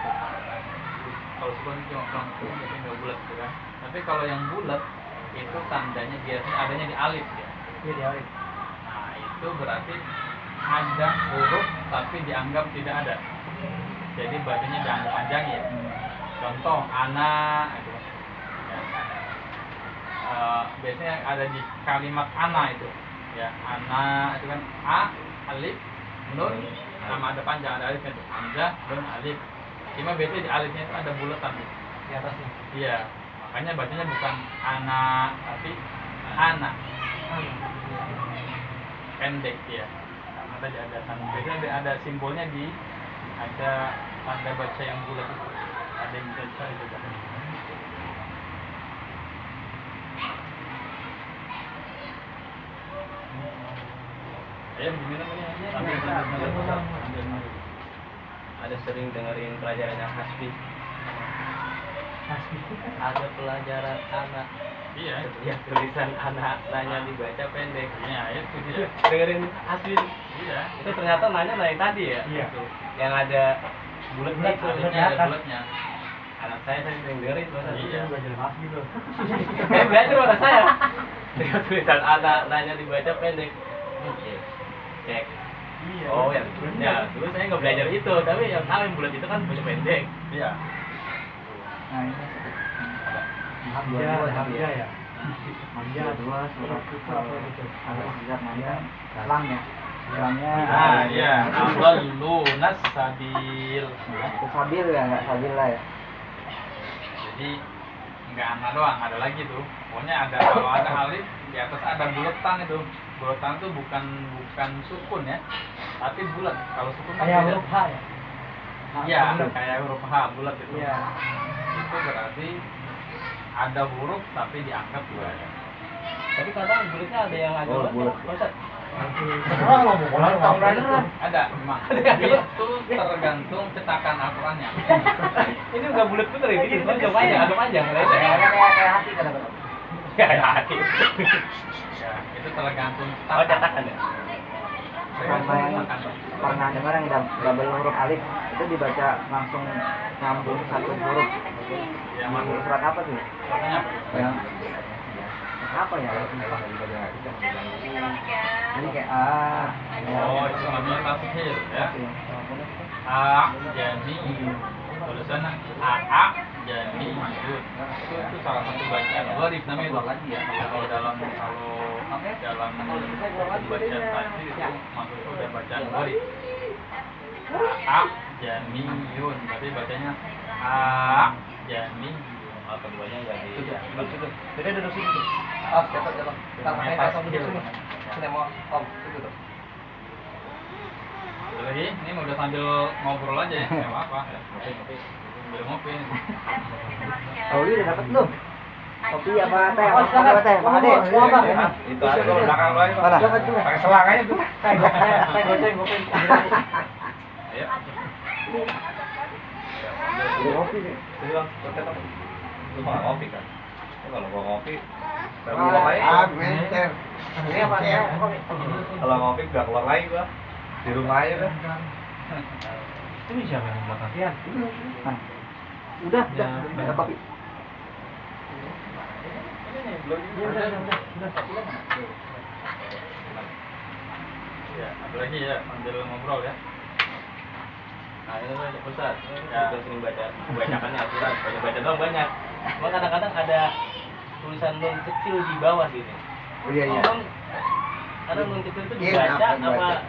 Kalau sukun cuma pelangkung, jadi nggak bulat gitu kan. Tapi kalau yang bulat itu tandanya biasanya adanya di alif ya. Iya, di alif. Nah, itu berarti ada huruf tapi dianggap tidak ada. Jadi bacanya dianggap panjang ya. Contoh ana itu. Ya. Biasanya ada di kalimat ana itu. Ya, ana itu kan a alif nun sama ada panjang ada alifnya itu. Hamzah nun alif. Cuma biasanya di alifnya itu ada bulatan Di atasnya. Iya. Makanya bacanya bukan ana tapi ana. Pendek ya. Karena tadi ada tanda biasanya ada simbolnya ada tanda baca yang bulat itu. Ada yang bisa dicari juga. Ayo diminum ini aja. Ambil. Ada sering dengerin pelajaran yang hasbi. Ada pelajaran anak. Iya. Ya tulisan anak nanya dibaca pendek. Iya, itu dia. Dengerin hasbi. Iya. Itu ternyata nanya yang tadi ya. Iya. Yang ada bulatnya itu. Alifnya ada bulatnya. Anak saya sering dengerin bahasa Iya. Belajar hasbi loh. belajar bahasa saya. Dengan tulisan anak nanya dibaca pendek. Oke. Cek. Iya. Oh yang ya dulu saya nggak belajar itu, tapi yang tahu yang bulat itu kan baca pendek. Iya. Nah, ini Hamzah ya. Hamzah 2 surat itu apa gitu? ada surat namanya lam ya. Lamnya Ah, iya. Adallu nasabil. itu sabil ya, enggak sabil lah ya. Jadi nggak ana doang, ada lagi tuh. Pokoknya ada kalau ada alif di atas ada bulatan itu. Bulatan itu bukan sukun ya, tapi bulat. Kalau sukun kan Kayak beda. huruf H ya. Iya, kayak huruf H bulat itu. Iya. Itu berarti ada huruf tapi dianggap juga ada. Tapi kadang bulatnya ada yang agak Oh, bulat. Ustaz. Terserah ngomong orang tahu beneran. Ada memang. Itu tergantung cetakan Al-Qur'annya. Ini udah bulat bener ya, gitu. Agak panjang, agak panjang. Kayak hati kadang-kadang. Kayak hati. Ya, itu tergantung Oh, cetakan ya? Sama yang pernah dengar yang double huruf alif itu dibaca langsung nyambung satu huruf. Ya, Yang masuk. surat apa tuh? Contohnya apa? Yang apa ya? Ini kayak Oh, itu namanya tafsir ya. A jadi tulisannya A jadi itu salah satu bacaan gharib namanya itu lagi ya. Kalau dalam bacaan tafsir itu masuk udah bacaan gharib. A jamiyun tapi bacanya A jamiyun. Oh, keduanya jadi ya. Jadi duduk situ tuh. Ah, jatuh. Namanya tafsir. Sini mau om itu tuh. Ada lagi, ini udah sambil ngobrol aja ya, nggak apa-apa. Sambil ngopi. Oh, udah dapat belum? Kopi apa teh? Oh, silakan. Apa teh? Pak Ade. Silakan. Itu ada kalau belakang lo Mana? pakai selang aja tuh. Teh goceng. Ayo. Udah kopi nih. Itu bang, lu mah ngopi kan? Kalau gua ngopi, Menter. Ini apa ya? kalau ngopi nggak keluar lagi gua. Di rumah aja dah. Ini siapa yang belakang? Iya. Nah, udah, Ya, ada kopi. Ya, apalagi ya sambil ngobrol ya. Nah itu tuh Ustaz, ya sering bacakannya aturan, baca doang banyak. Cuma kadang-kadang ada tulisan nun kecil di bawah sini. Oh iya iya. Ada nun kecil itu Iya, dibaca apa apa? dibaca?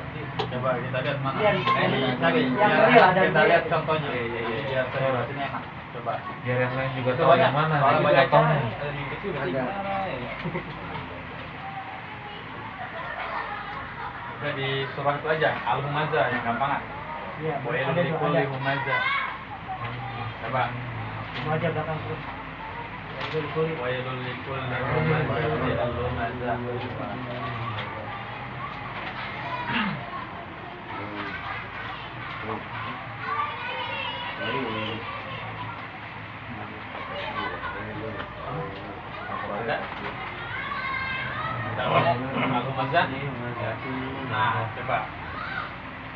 Coba kita lihat mana. Iya, Ini tadi. yang biar real ada kita real. lihat contohnya. Iya, iya, iya. Biar saya bacanya enak. Coba. Biar yang lain juga Itu tahu banyak yang mana. Soalnya Ini banyak contohnya. cara. Ada di kecil berarti Ada. gimana ya? Udah di surah itu aja, Al-Humazah yang gampangan. Iya, Wa ada tuh, kulli ada. humazah. Coba. Wajah belakang terus. Kulit. Wa kulli humazah al-humazah. Ada? Kita ngomong Al-Humazah. Nah, coba.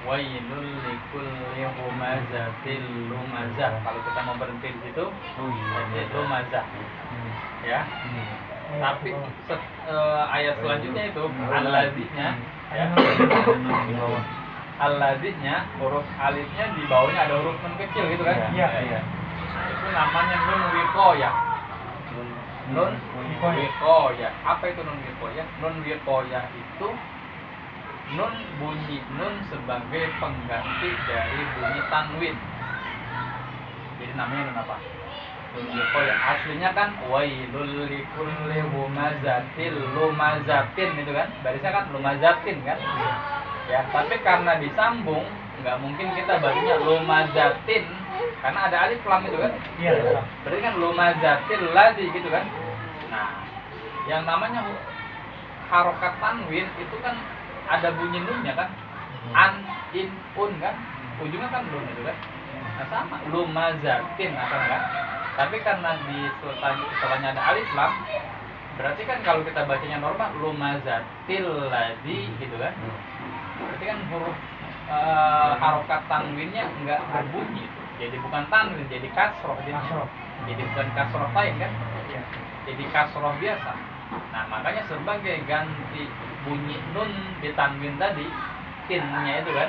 Wailul likulli humazatil lumazah. Kalau kita mau berhenti di situ, Oh iya. jadi lumazah. Ya. Tapi ayat selanjutnya itu alladzina ya. Alladzina huruf alifnya di bawahnya ada huruf nun kecil gitu kan? Iya. Iya. Nah, itu namanya nun wiqayah. Nun wiqayah. Apa itu nun wiqayah? Nun wiqayah itu nun bunyi nun sebagai pengganti dari bunyi tanwin. Jadi namanya nun apa? Nun wiqayah. Aslinya kan wailul likulli humazatil lumazatin itu kan? Barisnya kan lumazatin kan? Ya, tapi karena disambung nggak mungkin kita bacanya lumazatin karena ada alif lam itu kan? Iya. Berarti kan lumazatil ladzi gitu kan? Nah, yang namanya harokat tanwin itu kan ada bunyi nunnya kan? An, in, un kan? Ujungnya kan nun itu kan? Nah sama, lumazatin asalnya kan? Tapi karena di setelahnya ada alif lam, berarti kan kalau kita bacanya normal lumazatil ladzi gitu kan? Berarti kan huruf harokat tanwinnya nggak berbunyi itu. Jadi bukan tanwin, jadi kasroh. Jadi bukan kasroh lain kan? Jadi kasroh biasa. Nah makanya sebagai ganti bunyi nun di tanwin tadi, tinnya itu kan,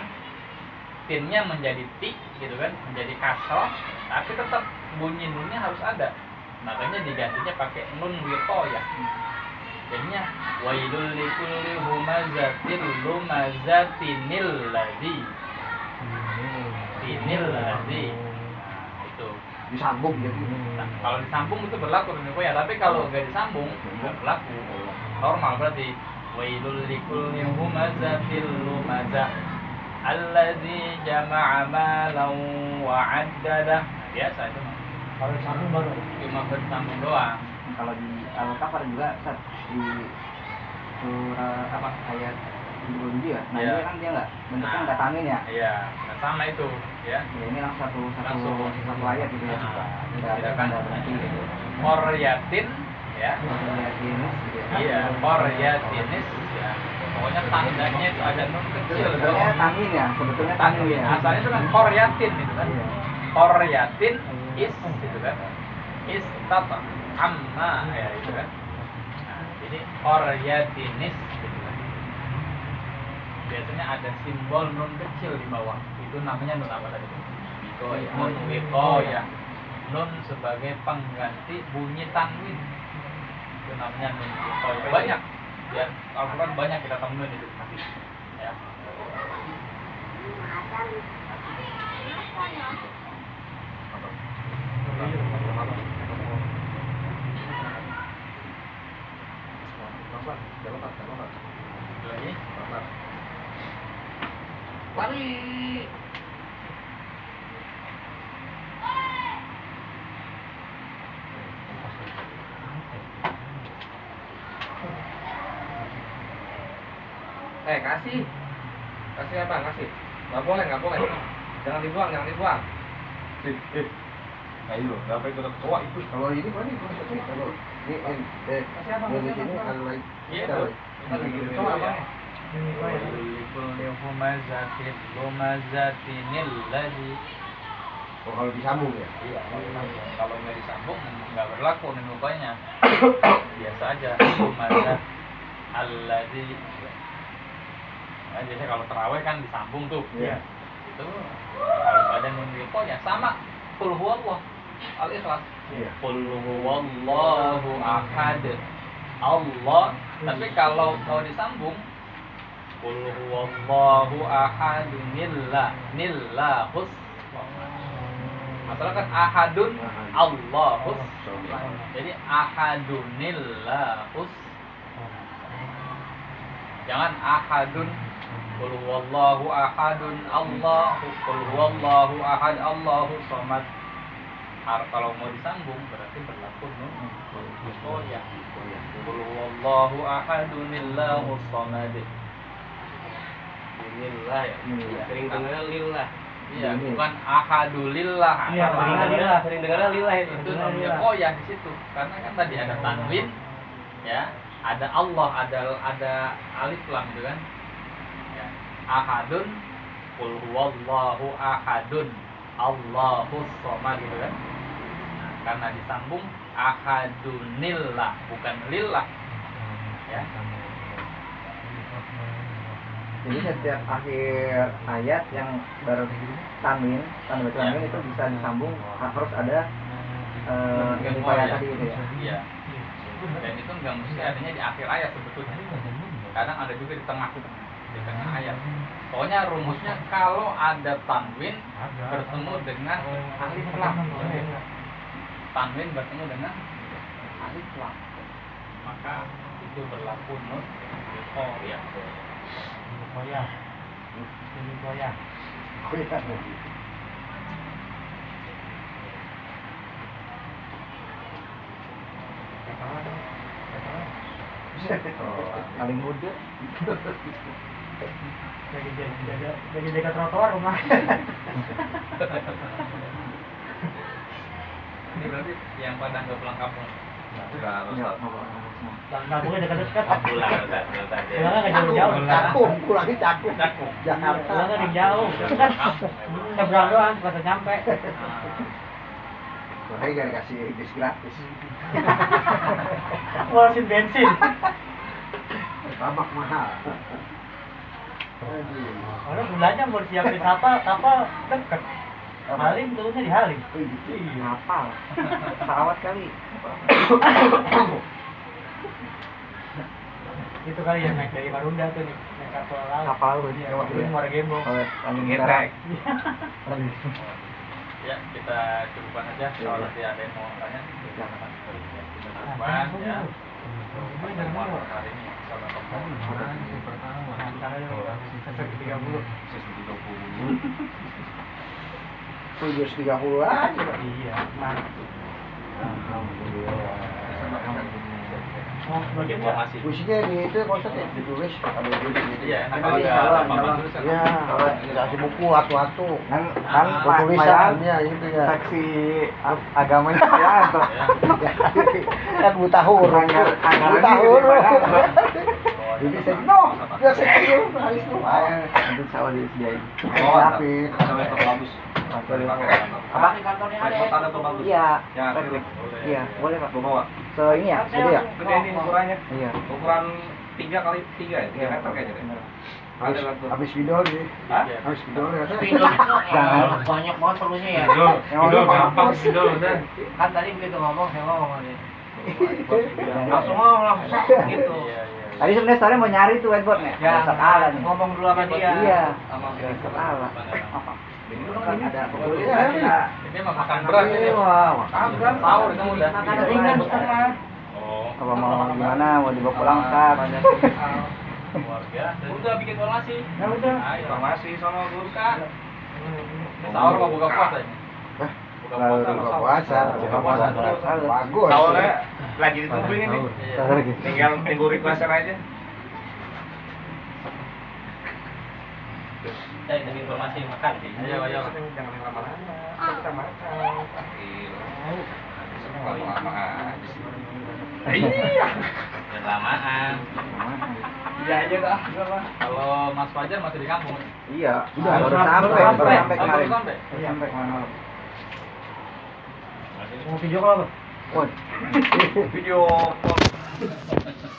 tinnya menjadi ti gitu kan, menjadi kasroh, tapi tetap bunyi nunnya harus ada. Makanya digantinya pakai nun wiqayah. Jadinya wailul likulli humazatil lumazatinil ladzi. Tinil ladzi. Nah, itu. Disambung jadi. Nah, kalau disambung itu berlaku nun wiqayah, tapi kalau nggak disambung nggak berlaku. Normal berarti wailul likulli humazatil lumazah alladzi jama'a malan wa 'addada. Biasa itu mah. Kalau disambung baru. Cuma bersambung doang. Kalau di Al-Kafar juga Ustaz, di surah apa ayat 27 ya. Nah, Iya. ini kan dia enggak bentuknya Nah. enggak tanwin ya. Iya, nah sama itu ya. Ya, ini langsung Langsung. satu ayat gitu ya. Nah, Enggak ada tidak tanda kan? berarti gitu. Koryatin ya. Ayat ini gitu ya. Iya, koryatinis ya. Pokoknya tandanya itu ada nun kecil Sebetulnya dong. tanwin ya, sebetulnya Tanwin. tanwin ya. Asalnya itu kan koryatin itu kan. Iya. Koryatin is gitu kan. Is tata amma ya itu kan. Nah, jadi koryatinis gitu kan. Biasanya ada simbol nun kecil di bawah. Itu namanya nun apa tadi? Wiqayah. Nun wiqayah. Nun sebagai pengganti bunyi tanwin. Itu namanya nun wiqayah. Banyak. Ya, Al-Quran banyak kita temuin itu. Ya. Lagi. Kasih apa? Kasih. Nggak boleh. Jangan dibuang. Ayo, berapa itu ketua itu? Kalau ini mana maksudnya kalau ini di sini lain. Iya, Kalau lagi gitu Ketua ya. Kulli humazatin lumazatinil ladzi. oh, kalau disambung ya. Iya, kalau nggak disambung nggak berlaku nih rupanya. Biasa aja. Humazat alladzi. Nah, biasanya kalau terawih kan disambung tuh. Iya. Itu kalau ada nun wiqo ya sama. Qul huwallah al-ikhlas. Iya. Qul huwallahu ahad. Allah. Tapi kalau disambung Qul huwallahu ahad nillahus. Masalah kan ahadun Allahus. Jadi ahadunillahus. Jangan ahadun. Qul huwallahu ahadun Allahu. Qul huwallahu ahad Allahu samad. Kalau mau disambung berarti berlaku nun. Oh ya. Qul huwallahu ahadun Allahus samad. Lillah ya. Sering dengar lillah. Iya, bukan ahadulillah. Iya, Sering dengar lillah itu. Itu namanya koyah di situ. Karena kan tadi ada tanwin, ya, ada Allah, ada alif lam gitu kan. Ya. Ahadun, qul huwallahu ahadun, Allahus samad gitu kan. Nah, karena disambung ahadunillah, bukan lillah. Ya. Jadi setiap akhir ayat yang tanwin, tanda baca tanwin itu bisa disambung harus ada riwayat tadi itu ya. Iya. Dan itu nggak mesti adanya di akhir ayat sebetulnya. Kadang ada juga di tengah ayat. Pokoknya rumusnya kalau ada tanwin bertemu dengan alif lam. Tanwin bertemu dengan alif lam. Maka itu berlaku nun ya. Koyah. Ini koyah. Oh iya. Paling muda. Jadi jaga trotoar rumah. Ini berarti yang pada nggak pulang kampung. Kampungnya dekat-dekat. Pulang Ustaz. Pulangnya nggak jauh-jauh. Cakung, pulangnya Cakung. Cakung. Jakarta. Pulangnya di jauh. Seberang doang, pas nyampe. Makanya gak dikasih bis gratis. Ngurusin bensin. Tamak mahal. Orang sebelahnya mau siapin kapal deket. Halim turunnya di Halim. Hafal. Pesawat kali. Itu kali yang naik dari Marunda tuh nih, naik kapal laut. Kapal laut. Iya, waktu itu Muara Gembong. Tanjung Perak. Ya, kita cukupkan aja. Kalau nanti ada yang mau tanya, silakan. Kita cukupkan ya. Pertemuan hari ini. Sesek 30. 730 aja. Iya, mantap. Informasi. Puisinya di itu maksudnya ditulis ada judul gitu. Iya, Kan kalau di ada dalam, apa-apa dalam. tulisan. Iya, dikasih buku atu-atu. Kan Tulisannya itu ya. seksi agamanya ya atau Kan buta huruf. Buta huruf. Jadi saya no, dia saya harus lumayan. untuk sawah disediain. Tapi bagus. Apa? Ada tuh bagus. Iya. Ya, Replik. Iya, boleh Pak. Gua bawa. So ini ya, jadi ya. Gede nih ukurannya. Iya. Ukuran 3 kali 3 ya, 3 meter kayaknya deh. Ada kan tuh. habis video nih. Hah? Habis video ya. Jangan. Banyak banget solusinya ya. Video gampang video udah. Kan tadi begitu ngomong, saya ngomong tadi. Langsung ngomong langsung gitu. Iya. Tadi sebenarnya story mau nyari tuh whiteboardnya. Ya, salah nih. ngomong dulu sama dia. Iya. Sama Salah. Apa? Ini kan ada Iya. penulisan. Ini mah makan berat ini. Wah, Makan sahur itu udah. Makanan ringan setengah. Oh. Apa mau gimana? Mau dibawa pulang Ustaz? Keluarga. Udah bikin formasi. Ya udah. Ayo. Informasi sama Buka. Sahur mau buka puasa ini. Buka lalu puasa. buka puasa. Buka puasa. Bagus. Sahurnya lagi ditungguin ini. Iya. Tinggal tunggu requestan aja. Saya dari informasi makan sih. Ayo. Jangan yang lama-lama. Kita makan. Lama aja sih. Jangan lamaan. Iya aja dah. Kalau Mas Fajar masih di kampung. Iya, Udah, baru baru sampai sampai. kemarin. Baru sampai. Baru sampai kemarin malam. Masih Mau video call apa? Woi, Video call.